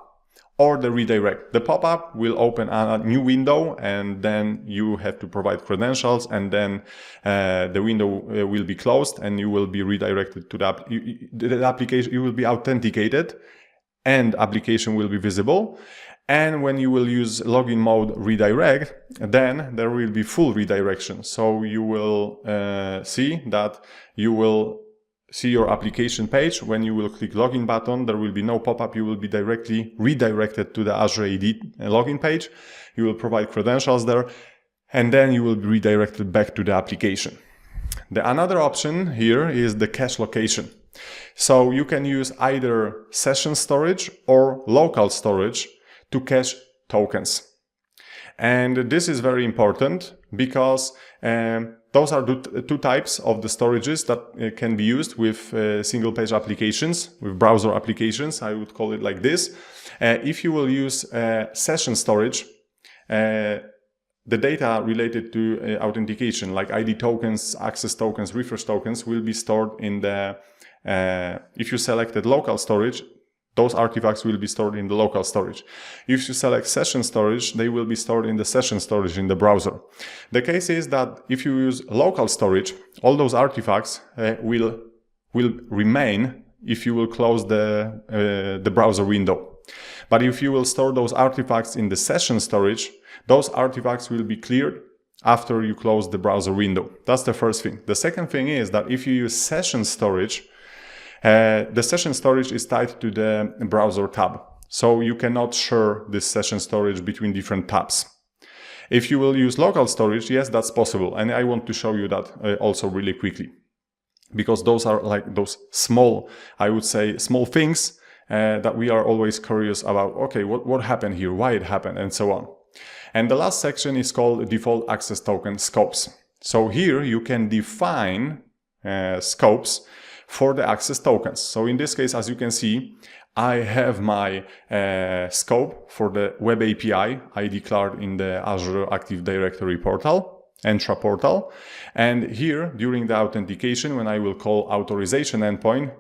A: or the redirect. The pop-up will open a new window, and then you have to provide credentials, and then the window will be closed and you will be redirected to the application. You will be authenticated and application will be visible. And when you will use login mode redirect, then there will be full redirection. So you will see that you will see your application page. When you will click login button, there will be no pop-up. You will be directly redirected to the Azure AD login page. You will provide credentials there, and then you will be redirected back to the application. The another option here is the cache location. So you can use either session storage or local storage to cache tokens. And this is very important because those are two types of the storages that can be used with single page applications, with browser applications, I would call it like this. If you will use session storage, the data related to authentication, like ID tokens, access tokens, refresh tokens, will be stored in the, if you selected local storage, those artifacts will be stored in the local storage. If you select session storage, they will be stored in the session storage in the browser. The case is that if you use local storage, all those artifacts will remain if you will close the browser window. But if you will store those artifacts in the session storage, those artifacts will be cleared after you close the browser window. That's the first thing. The second thing is that if you use session storage, the session storage is tied to the browser tab. So you cannot share this session storage between different tabs. If you will use local storage, yes, that's possible. And I want to show you that also really quickly. Because those are like those small, I would say, small things that we are always curious about. Okay, what happened here? Why it happened? And so on. And the last section is called default access token scopes. So here you can define scopes for the access tokens. So in this case, as you can see, I have my scope for the web API I declared in the Azure Active Directory portal, Entra portal. And here, during the authentication, when I will call authorization endpoint,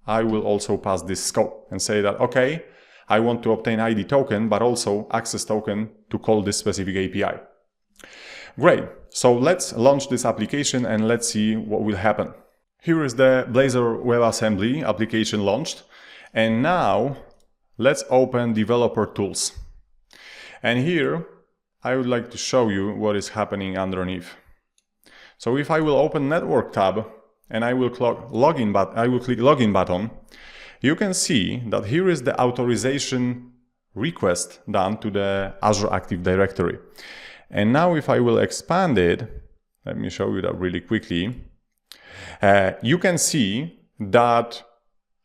A: I will also pass this scope and say that, okay, I want to obtain ID token, but also access token to call this specific API. Great. So let's launch this application and let's see what will happen. Here is the Blazor WebAssembly application launched. And now let's open developer tools. And here I would like to show you what is happening underneath. So if I will open network tab and I will click login button, you can see that here is the authorization request done to the Azure Active Directory. And now if I will expand it, let me show you that really quickly. You can see that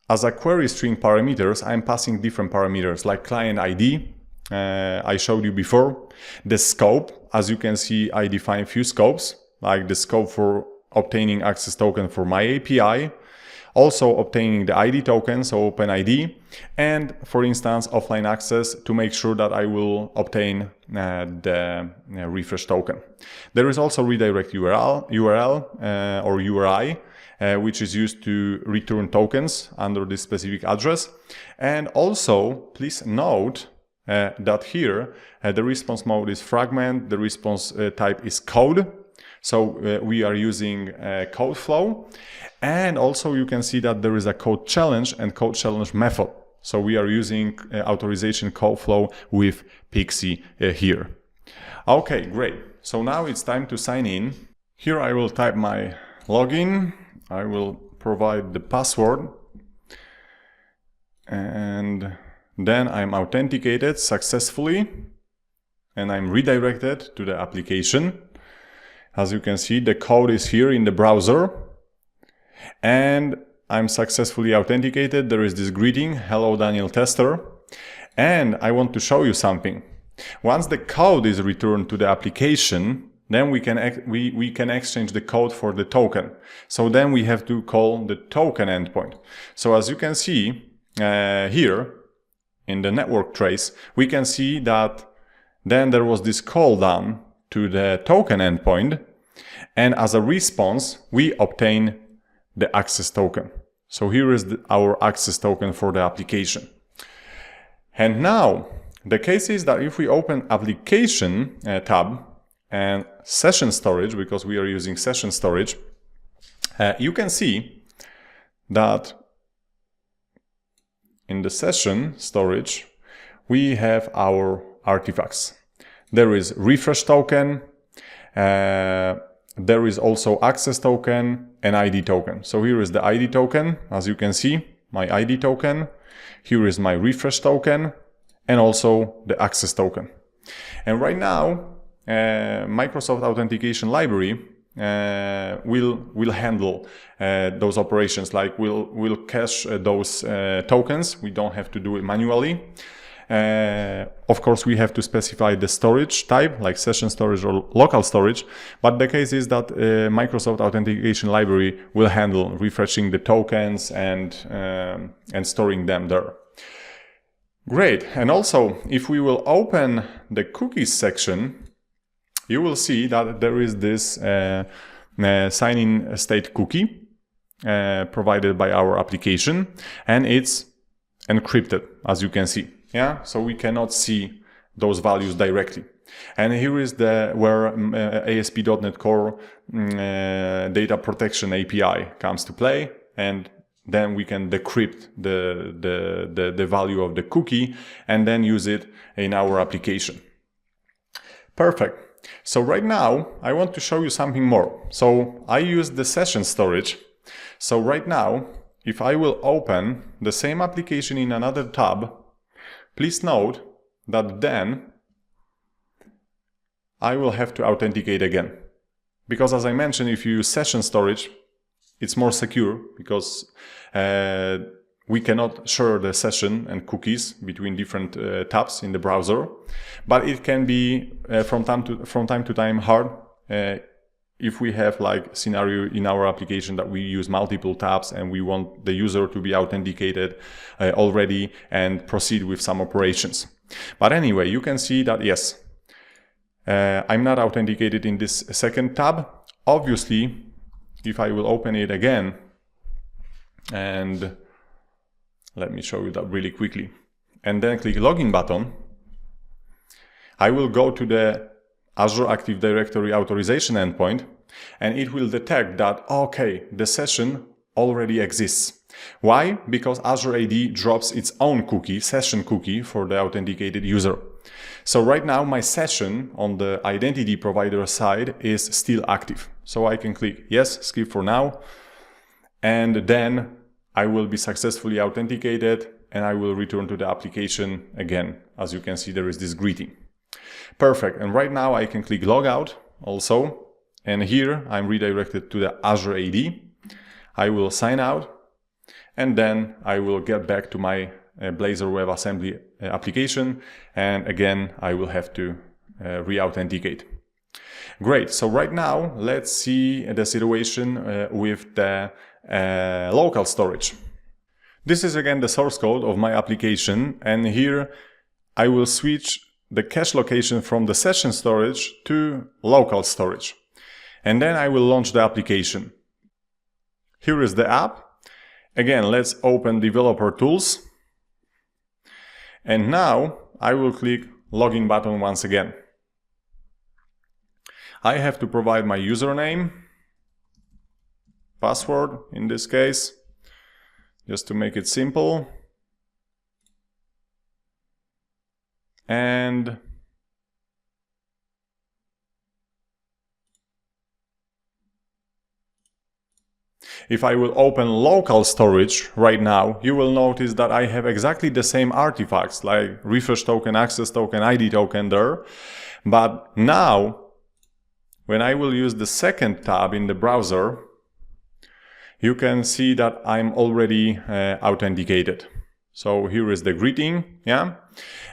A: as a query string parameters, I'm passing different parameters like client ID, I showed you before. The scope, as you can see, I define few scopes, like the scope for obtaining access token for my API, also obtaining the ID token, so OpenID, and for instance, offline access to make sure that I will obtain the refresh token. There is also redirect URL or URI, which is used to return tokens under this specific address. And also, please note that here the response mode is fragment, the response type is code. So we are using code flow. And also you can see that there is a code challenge and code challenge method. So we are using authorization code flow with Pixie here. Okay, great. So now it's time to sign in. Here I will type my login. I will provide the password. And then I'm authenticated successfully. And I'm redirected to the application. As you can see, the code is here in the browser. And I'm successfully authenticated. There is this greeting, hello Daniel Tester. And I want to show you something. Once the code is returned to the application, then we can exchange the code for the token. So then we have to call the token endpoint. So as you can see here in the network trace, we can see that then there was this call done to the token endpoint, and as a response we obtain the access token. So here is our access token for the application. And now the case is that if we open application tab and session storage, because we are using session storage, you can see that in the session storage we have our artifacts. There is refresh token, there is also access token and ID token. So here is the ID token, as you can see, my ID token. Here is my refresh token and also the access token. And right now, Microsoft Authentication Library will handle those operations, like we'll cache those tokens. We don't have to do it manually. Of course, we have to specify the storage type, like session storage or local storage, but the case is that Microsoft Authentication Library will handle refreshing the tokens and storing them there. Great. And also, if we will open the cookies section, you will see that there is this sign-in state cookie provided by our application, and it's encrypted, as you can see. Yeah, so we cannot see those values directly. And here is where ASP.NET Core data protection API comes to play, and then we can decrypt the value of the cookie and then use it in our application. Perfect. So right now I want to show you something more. So I use the session storage. So right now, if I will open the same application in another tab, please note that then I will have to authenticate again. Because as I mentioned, if you use session storage, it's more secure because we cannot share the session and cookies between different tabs in the browser. But it can be from time to time hard if we have like scenario in our application that we use multiple tabs and we want the user to be authenticated already and proceed with some operations. But anyway, you can see that yes, I'm not authenticated in this second tab. Obviously, if I will open it again, and let me show you that really quickly, and then click login button, I will go to the Azure Active Directory authorization endpoint, and it will detect that, okay, the session already exists. Why? Because Azure AD drops its own cookie, session cookie, for the authenticated user. So right now my session on the identity provider side is still active. So I can click yes, skip for now, and then I will be successfully authenticated and I will return to the application again. As you can see, there is this greeting. Perfect. And right now I can click logout also. And here I'm redirected to the Azure AD. I will sign out and then I will get back to my Blazor WebAssembly application. And again, I will have to re-authenticate. Great. So right now, let's see the situation with the local storage. This is again the source code of my application, and here I will switch the cache location from the session storage to local storage. And then I will launch the application. Here is the app. Again, let's open Developer Tools. And now I will click login button once again. I have to provide my username, password in this case, just to make it simple. And if I will open local storage right now, you will notice that I have exactly the same artifacts like refresh token, access token, ID token there. But now, when I will use the second tab in the browser, you can see that I'm already authenticated. So here is the greeting, yeah?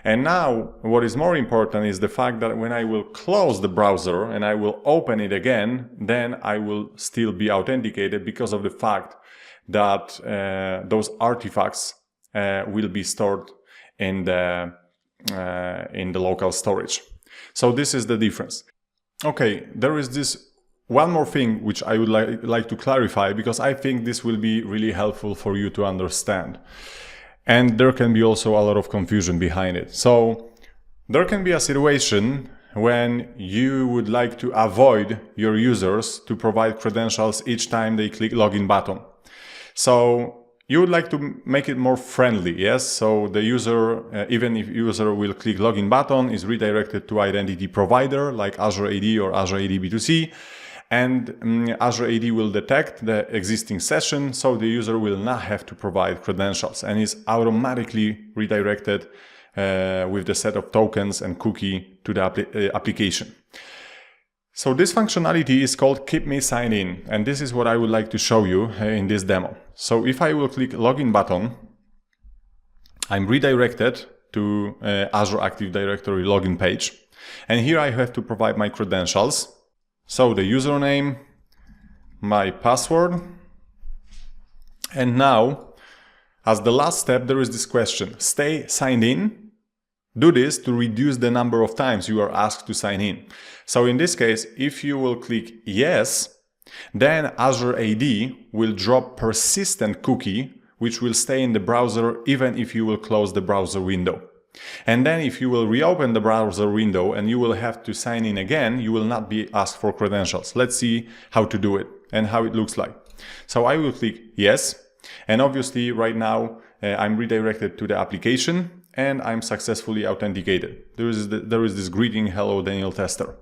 A: And now what is more important is the fact that when I will close the browser and I will open it again, then I will still be authenticated because of the fact that those artifacts will be stored in the local storage. So this is the difference. Okay, there is this one more thing which I would like to clarify, because I think this will be really helpful for you to understand. And there can be also a lot of confusion behind it. So there can be a situation when you would like to avoid your users to provide credentials each time they click login button. So you would like to make it more friendly, yes? So the user, even if user will click login button, is redirected to identity provider like Azure AD or Azure AD B2C. And Azure AD will detect the existing session, so the user will not have to provide credentials and is automatically redirected with the set of tokens and cookie to the application. So this functionality is called Keep Me Signed In, and this is what I would like to show you in this demo. So if I will click login button, I'm redirected to Azure Active Directory login page, and here I have to provide my credentials. So the username, my password, and now, as the last step, there is this question: stay signed in. Do this to reduce the number of times you are asked to sign in. So in this case, if you will click yes, then Azure AD will drop persistent cookie, which will stay in the browser even if you will close the browser window. And then if you will reopen the browser window and you will have to sign in again, you will not be asked for credentials. Let's see how to do it and how it looks like. So I will click yes. And obviously right now I'm redirected to the application and I'm successfully authenticated. There is this greeting, hello Daniel Tester.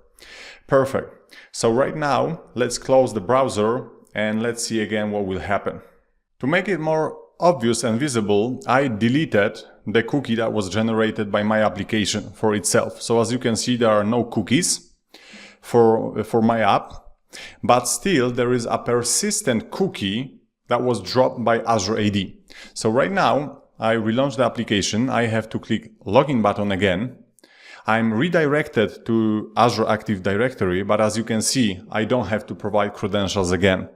A: Perfect. So right now let's close the browser and let's see again what will happen. To make it more obvious and visible, I deleted the cookie that was generated by my application for itself. So as you can see, there are no cookies for my app, but still there is a persistent cookie that was dropped by Azure AD. So right now I relaunch the application. I have to click login button again. I'm redirected to Azure Active Directory, but as you can see, I don't have to provide credentials again.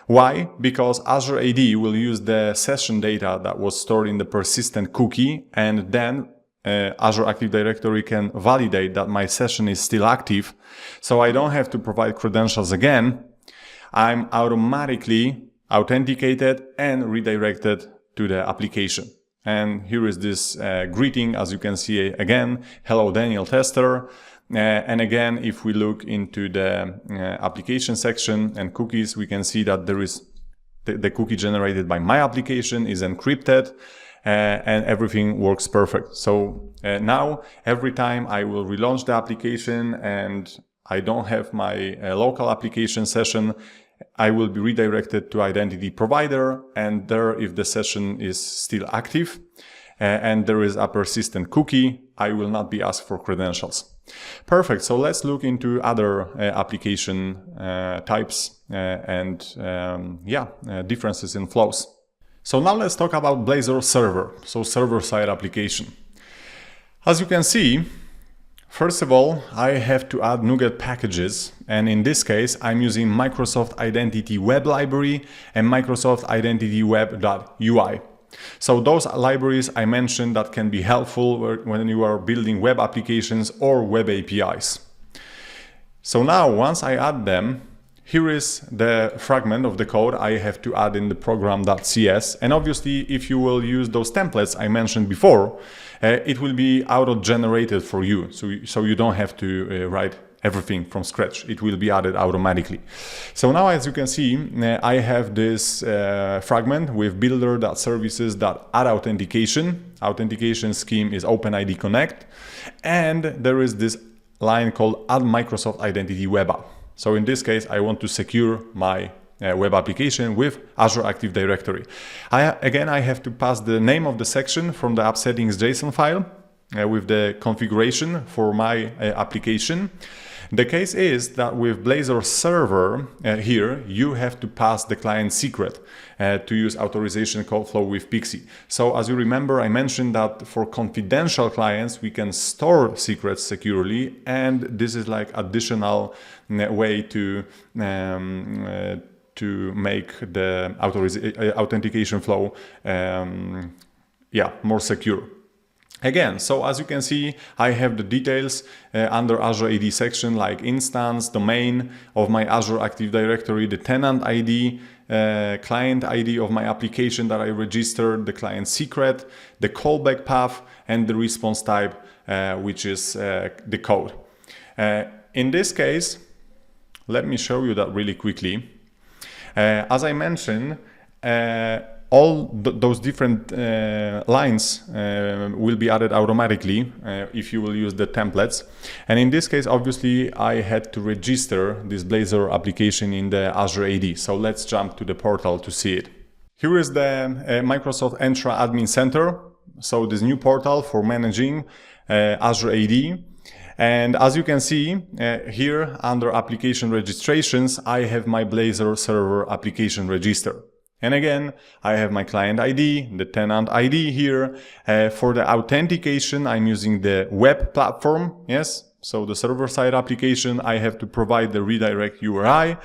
A: Why? Because Azure AD will use the session data that was stored in the persistent cookie, and then Azure Active Directory can validate that my session is still active. So I don't have to provide credentials again. I'm automatically authenticated and redirected to the application. And here is this greeting, as you can see again, hello Daniel Tester. And again, if we look into the application section and cookies, we can see that there is the cookie generated by my application is encrypted and everything works perfect. So now every time I will relaunch the application and I don't have my local application session, I will be redirected to identity provider, and there, if the session is still active and there is a persistent cookie, I will not be asked for credentials. Perfect. So let's look into other application types and differences in flows. So now let's talk about Blazor Server, so server-side application. As you can see, first of all, I have to add NuGet packages, and in this case, I'm using Microsoft Identity Web Library and Microsoft Identity Web.UI. So those libraries I mentioned that can be helpful when you are building web applications or web APIs. So now, once I add them, here is the fragment of the code I have to add in the program.cs. And obviously, if you will use those templates I mentioned before, it will be auto-generated for you. So you don't have to write everything from scratch. It will be added automatically. So now, as you can see, I have this fragment with builder.services.add-authentication. Authentication scheme is OpenID Connect. And there is this line called Add Microsoft Identity Web App. So in this case, I want to secure my web application with Azure Active Directory. Again, I have to pass the name of the section from the app settings JSON file with the configuration for my application. The case is that with Blazor server here, you have to pass the client secret to use authorization code flow with Pixie. So as you remember, I mentioned that for confidential clients, we can store secrets securely, and this is like additional way to make the authentication flow more secure. Again, so as you can see, I have the details under Azure AD section, like instance, domain of my Azure Active Directory, the tenant ID, client ID of my application that I registered, the client secret, the callback path, and the response type, which is the code. In this case, let me show you that really quickly. As I mentioned, all those different lines will be added automatically if you will use the templates. And in this case, obviously, I had to register this Blazor application in the Azure AD. So let's jump to the portal to see it. Here is the Microsoft Entra Admin Center. So this new portal for managing Azure AD. And as you can see here under application registrations, I have my Blazor server application register. And again, I have my client ID, the tenant ID here. For the authentication, I'm using the web platform. Yes. So the server-side application, I have to provide the redirect URI.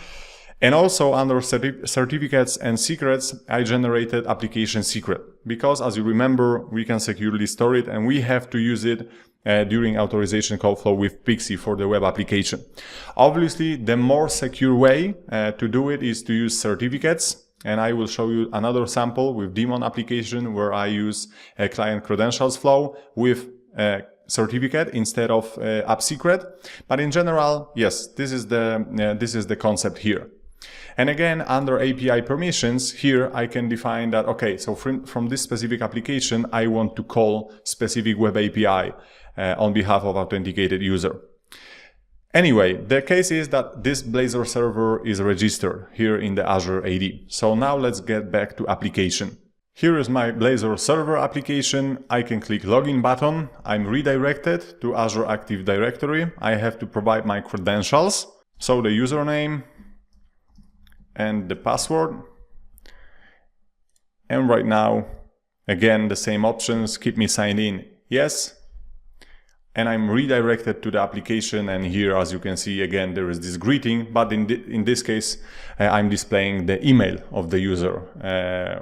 A: And also under certificates and secrets, I generated application secret. Because as you remember, we can securely store it and we have to use it during authorization code flow with Pixie for the web application. Obviously, the more secure way to do it is to use certificates. And I will show you another sample with daemon application where I use a client credentials flow with a certificate instead of app secret. But in general, yes, this is the concept here. And again, under API permissions, here I can define that, okay, so from this specific application, I want to call specific web API on behalf of authenticated user. Anyway, the case is that this Blazor server is registered here in the Azure AD. So now let's get back to application. Here is my Blazor server application. I can click login button. I'm redirected to Azure Active Directory. I have to provide my credentials. So the username and the password. And right now, again, the same options, keep me signed in. Yes. And I'm redirected to the application, and here, as you can see, again, there is this greeting, but in this case, I'm displaying the email of the user,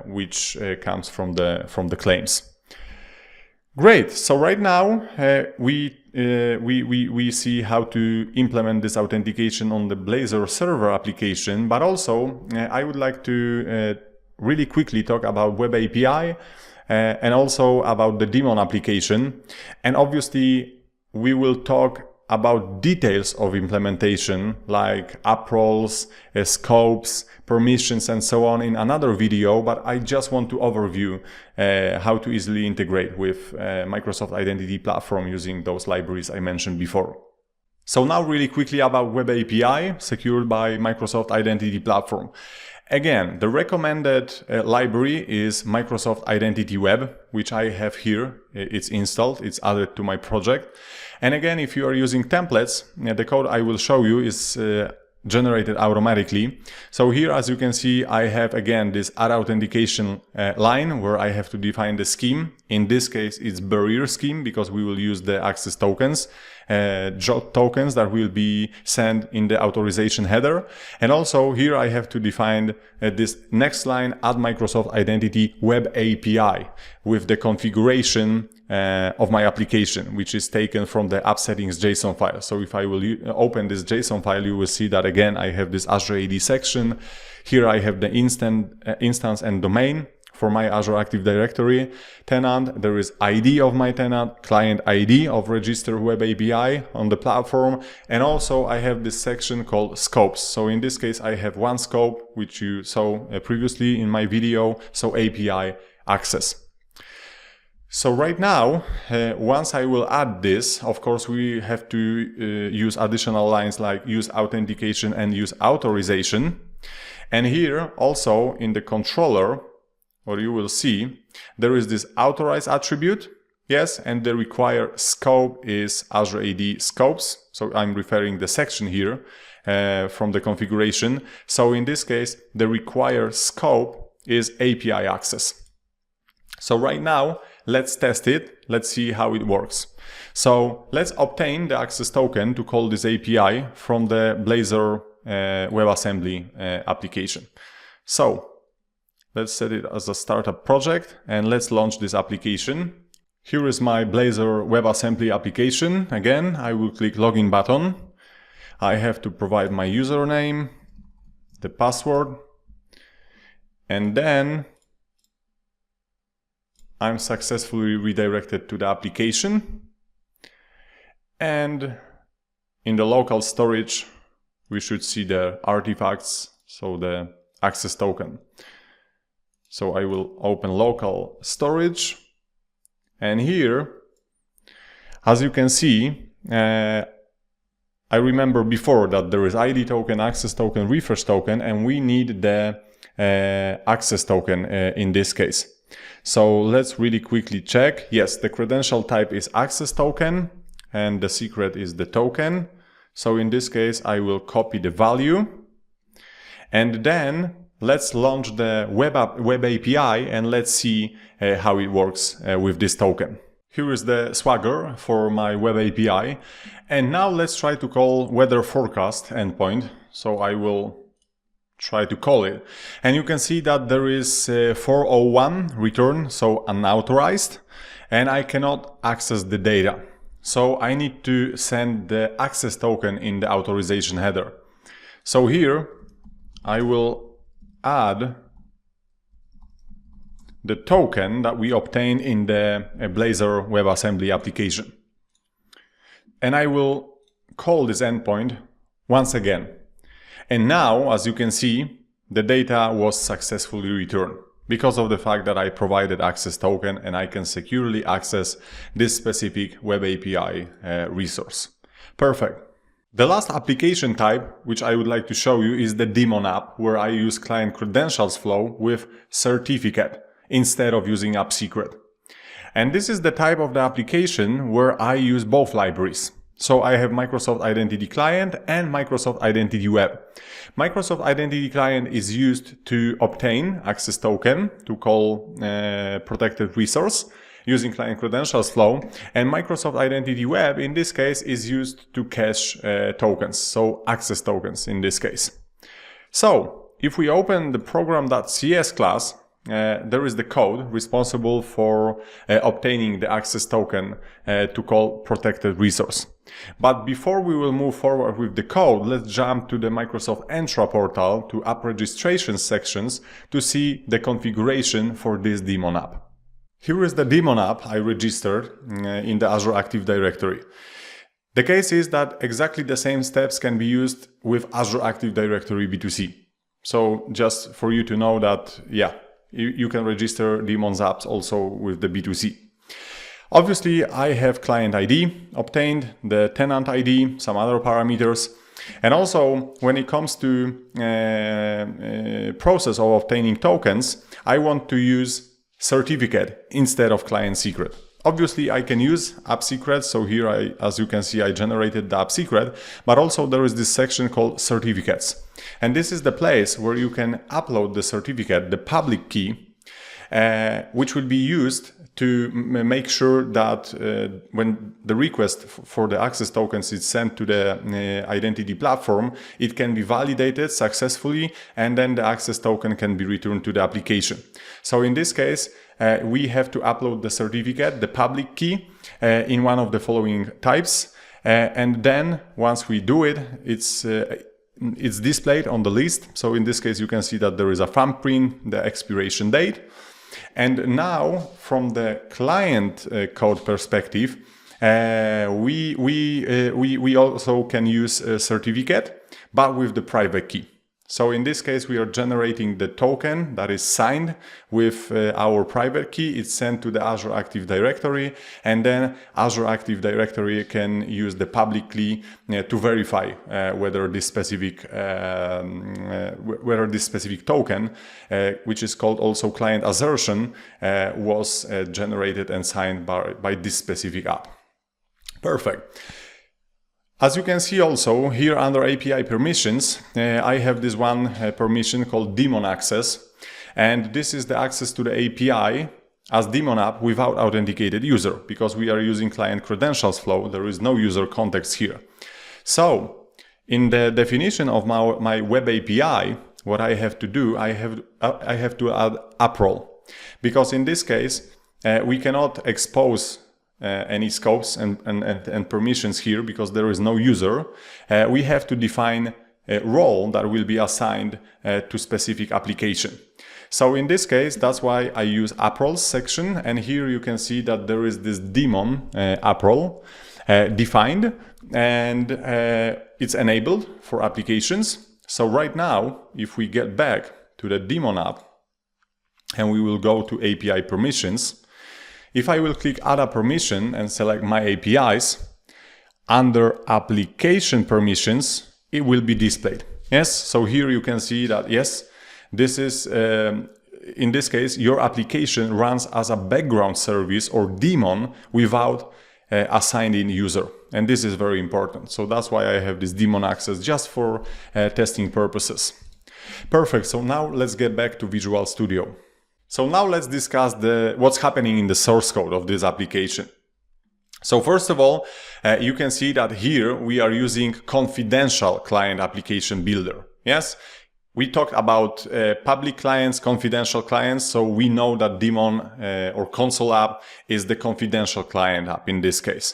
A: which comes from the claims. Great. So right now, we see how to implement this authentication on the Blazor server application, but also I would like to really quickly talk about Web API and also about the daemon application, and obviously we will talk about details of implementation like app roles, scopes, permissions, and so on in another video, but I just want to overview how to easily integrate with Microsoft Identity Platform using those libraries I mentioned before. So now really quickly about Web API secured by Microsoft Identity Platform. Again, the recommended library is Microsoft Identity Web, which I have here. It's installed, it's added to my project. And again, if you are using templates, the code I will show you is generated automatically. So here, as you can see, I have again this add authentication line where I have to define the scheme. In this case, it's barrier scheme because we will use the access tokens, JOT tokens that will be sent in the authorization header. And also here I have to define this next line, add Microsoft Identity Web API with the configuration of my application, which is taken from the app settings JSON file. So if I will open this JSON file, you will see that again, I have this Azure AD section. Here I have the instance and domain for my Azure Active Directory tenant. There is ID of my tenant, client ID of register web API on the platform. And also I have this section called scopes. So in this case, I have one scope, which you saw previously in my video. So API access. So right now, once I will add this, of course, we have to use additional lines like use authentication and use authorization. And here also in the controller, what you will see, there is this authorize attribute Yes, and the required scope is Azure AD scopes. So I'm referring the section here from the configuration. So in this case, the required scope is API access. So right now, let's test it. Let's see how it works. So let's obtain the access token to call this API from the Blazor WebAssembly application. So let's set it as a startup project and let's launch this application. Here is my Blazor WebAssembly application. Again, I will click login button. I have to provide my username, the password, and then I'm successfully redirected to the application. And in the local storage, we should see the artifacts, so the access token. So I will open local storage. And here, as you can see, I remember before that there is ID token, access token, refresh token, and we need the access token in this case. So let's really quickly check. Yes, the credential type is access token and the secret is the token. So in this case, I will copy the value and then let's launch the web API and let's see how it works with this token. Here is the Swagger for my web API. And now let's try to call weather forecast endpoint. So I will try to call it. And you can see that there is 401 return, so unauthorized, and I cannot access the data. So I need to send the access token in the authorization header. So here I will add the token that we obtained in the Blazor WebAssembly application. And I will call this endpoint once again. And now, as you can see, the data was successfully returned because of the fact that I provided access token and I can securely access this specific web API resource. Perfect. The last application type, which I would like to show you, is the daemon app, where I use client credentials flow with certificate instead of using app secret. And this is the type of the application where I use both libraries. So I have Microsoft Identity Client and Microsoft Identity Web. Microsoft Identity Client is used to obtain access token to call protected resource using client credentials flow, and Microsoft Identity Web in this case is used to cache tokens, so access tokens in this case. So if we open the program.cs class, there is the code responsible for obtaining the access token to call protected resource. But before we will move forward with the code, let's jump to the Microsoft Entra portal to app registration sections to see the configuration for this daemon app. Here is the daemon app I registered in the Azure Active Directory. The case is that exactly the same steps can be used with Azure Active Directory B2C. So just for you to know that, yeah, you can register daemons apps also with the B2C. Obviously, I have client ID obtained, the tenant ID, some other parameters. And also, when it comes to process of obtaining tokens, I want to use certificate instead of client secret. Obviously, I can use app secret. So here, as you can see, I generated the app secret, but also there is this section called certificates. And this is the place where you can upload the certificate, the public key, which will be used to make sure that when the request for the access tokens is sent to the identity platform, it can be validated successfully, and then the access token can be returned to the application. So in this case, we have to upload the certificate, the public key, in one of the following types. And then once we do it, it's displayed on the list. So in this case, you can see that there is a thumbprint, the expiration date. And now, from the client code perspective, we also can use a certificate, but with the private key. So in this case, we are generating the token that is signed with our private key. It's sent to the Azure Active Directory, and then Azure Active Directory can use the public key to verify whether this specific token, which is called also client assertion, was generated and signed by this specific app. Perfect. As you can see also here under API permissions, I have this one permission called daemon access, and this is the access to the API as daemon app without authenticated user, because we are using client credentials flow. There is no user context here. So in the definition of my web API, what I have to do, I have to add app role, because in this case we cannot expose any scopes and permissions here because there is no user. We have to define a role that will be assigned to specific application. So in this case, that's why I use app roles section, and here you can see that there is this daemon app role defined, and it's enabled for applications. So right now, if we get back to the daemon app and we will go to API permissions, if I will click add a permission and select my APIs, under application permissions, it will be displayed. Yes, so here you can see that, yes, this is, in this case, your application runs as a background service or daemon without assigned in user. And this is very important. So that's why I have this daemon access just for testing purposes. Perfect. So now let's get back to Visual Studio. So now let's discuss what's happening in the source code of this application. So first of all, you can see that here we are using confidential client application builder. Yes, we talked about public clients, confidential clients. So we know that daemon or console app is the confidential client app in this case.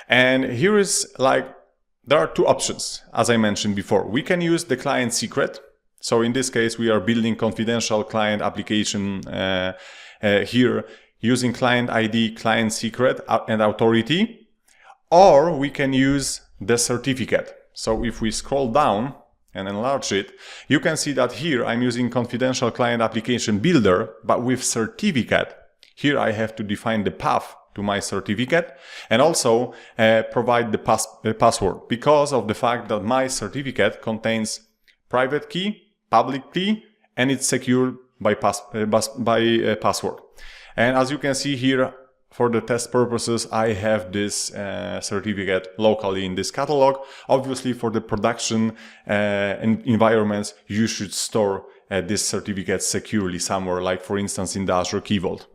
A: And here is there are two options, as I mentioned before. We can use the client secret. So in this case, we are building confidential client application here using client ID, client secret, and authority, or we can use the certificate. So if we scroll down and enlarge it, you can see that here I'm using confidential client application builder, but with certificate. Here I have to define the path to my certificate and also provide the password, because of the fact that my certificate contains private key, public key, and it's secured by password. And as you can see here, for the test purposes, I have this certificate locally in this catalog. Obviously, for the production environments, you should store this certificate securely somewhere, like for instance in the Azure Key Vault.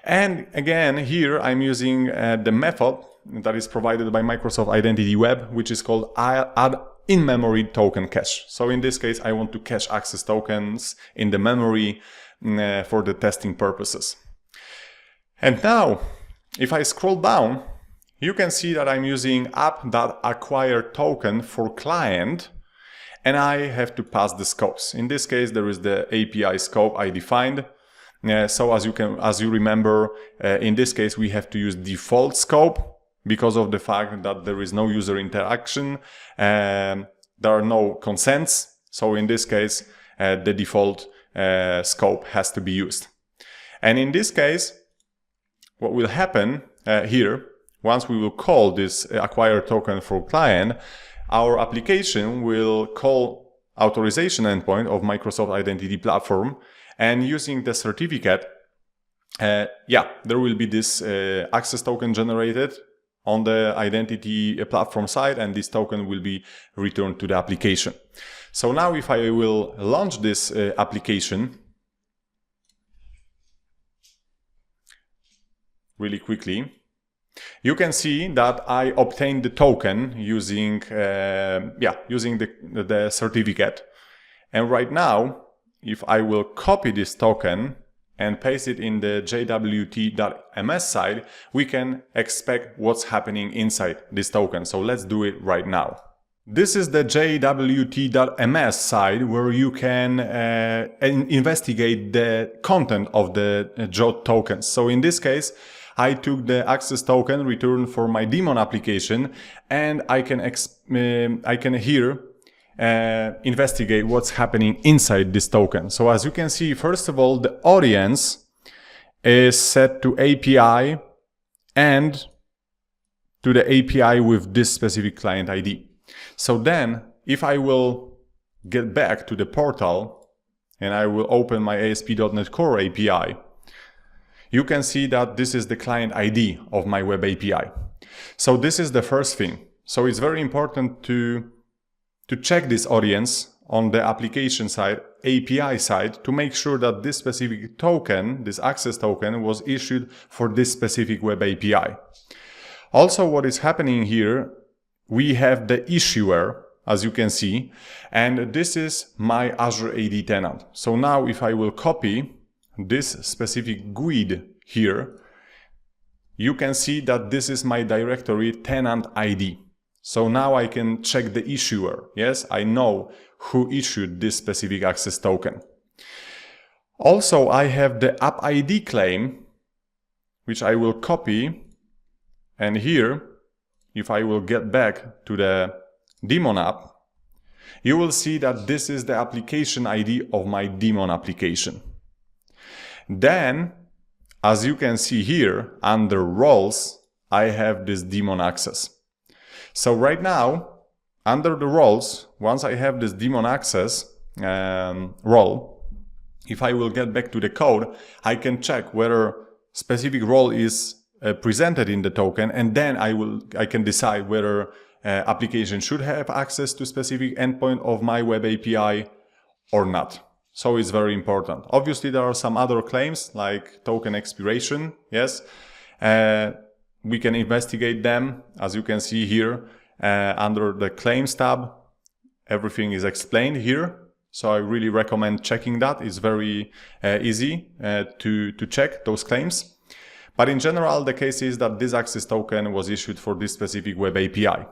A: And again, here I'm using the method that is provided by Microsoft Identity Web, which is called add in-memory token cache. So in this case, I want to cache access tokens in the memory for the testing purposes. And now, if I scroll down, you can see that I'm using app.acquire-token for client, and I have to pass the scopes. In this case, there is the API scope I defined. So as you remember, in this case, we have to use default scope, because of the fact that there is no user interaction, there are no consents. So in this case, the default scope has to be used. And in this case, what will happen here, once we will call this acquire token for client, our application will call authorization endpoint of Microsoft Identity Platform, and using the certificate, there will be this access token generated on the identity platform side, and this token will be returned to the application. So now if I will launch this application really quickly, you can see that I obtained the token using the certificate. And right now, if I will copy this token and paste it in the jwt.ms side, we can expect what's happening inside this token. So let's do it right now. This is the jwt.ms side where you can investigate the content of the JWT tokens. So in this case, I took the access token returned for my daemon application, and I can here investigate what's happening inside this token. So as you can see, first of all, the audience is set to API and to the API with this specific client ID. So then if I will get back to the portal and I will open my ASP.NET Core API, you can see that this is the client ID of my web API. So this is the first thing. So it's very important to check this audience on the application side, API side, to make sure that this specific token, this access token, was issued for this specific web API. Also, what is happening here, we have the issuer, as you can see, and this is my Azure AD tenant. So now if I will copy this specific GUID here, you can see that this is my directory tenant ID. So now I can check the issuer. Yes, I know who issued this specific access token. Also, I have the app ID claim, which I will copy. And here, if I will get back to the daemon app, you will see that this is the application ID of my daemon application. Then, as you can see here, under roles, I have this daemon access. So right now, under the roles, once I have this daemon access role, if I will get back to the code, I can check whether specific role is presented in the token, and then I can decide whether application should have access to specific endpoint of my web API or not. So it's very important. Obviously, there are some other claims like token expiration. Yes. We can investigate them, as you can see here, under the claims tab. Everything is explained here. So I really recommend checking that. It's very easy to check those claims. But in general, the case is that this access token was issued for this specific web API.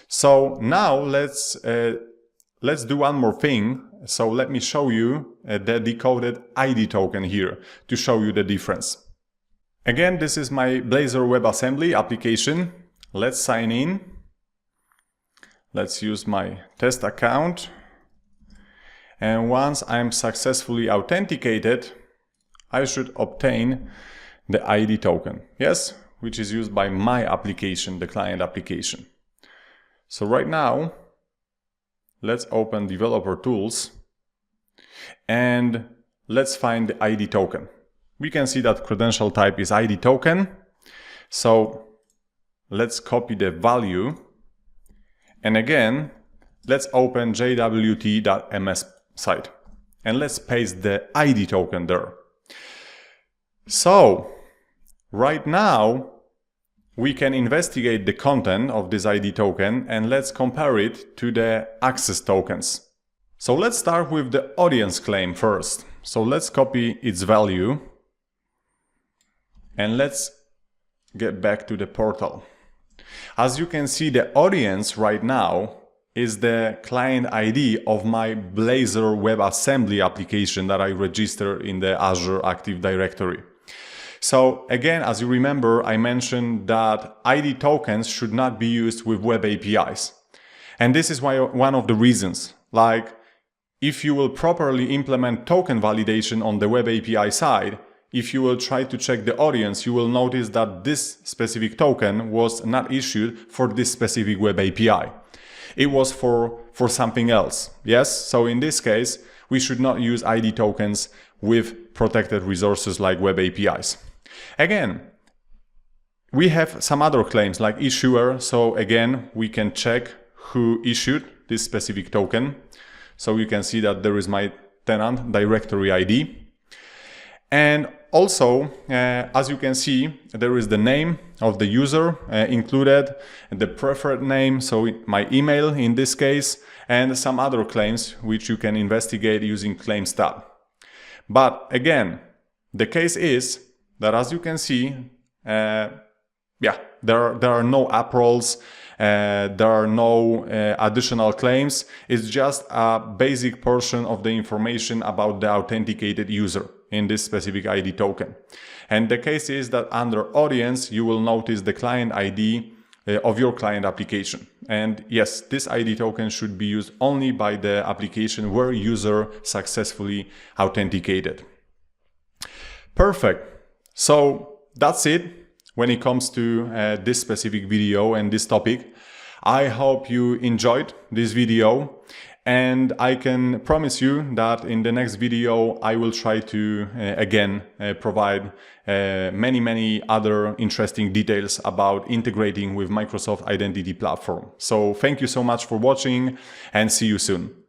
A: So now let's do one more thing. So let me show you the decoded ID token here to show you the difference. Again, this is my Blazor WebAssembly application. Let's sign in. Let's use my test account. And once I'm successfully authenticated, I should obtain the ID token, yes, which is used by my application, the client application. So right now, let's open Developer Tools and let's find the ID token. We can see that credential type is ID token. So let's copy the value. And again, let's open jwt.ms site and let's paste the ID token there. So right now, we can investigate the content of this ID token and let's compare it to the access tokens. So let's start with the audience claim first. So let's copy its value and let's get back to the portal. As you can see, the audience right now is the client ID of my Blazor WebAssembly application that I register in the Azure Active Directory. So again, as you remember, I mentioned that ID tokens should not be used with web APIs. And this is why one of the reasons, like if you will properly implement token validation on the web API side, if you will try to check the audience, you will notice that this specific token was not issued for this specific web API. It was for something else. Yes. So in this case, we should not use ID tokens with protected resources like web APIs. Again, we have some other claims like issuer. So again, we can check who issued this specific token. So you can see that there is my tenant directory ID. And also, as you can see, there is the name of the user included, the preferred name, so my email in this case, and some other claims which you can investigate using Claims tab. But again, the case is that, as you can see, there are no app roles, there are no additional claims. It's just a basic portion of the information about the authenticated user in this specific ID token. And the case is that under audience, you will notice the client ID of your client application. And yes, this ID token should be used only by the application where user successfully authenticated. Perfect. So that's it when it comes to this specific video and this topic. I hope you enjoyed this video, and I can promise you that in the next video I will try to again provide many other interesting details about integrating with Microsoft Identity Platform. So thank you so much for watching, and see you soon.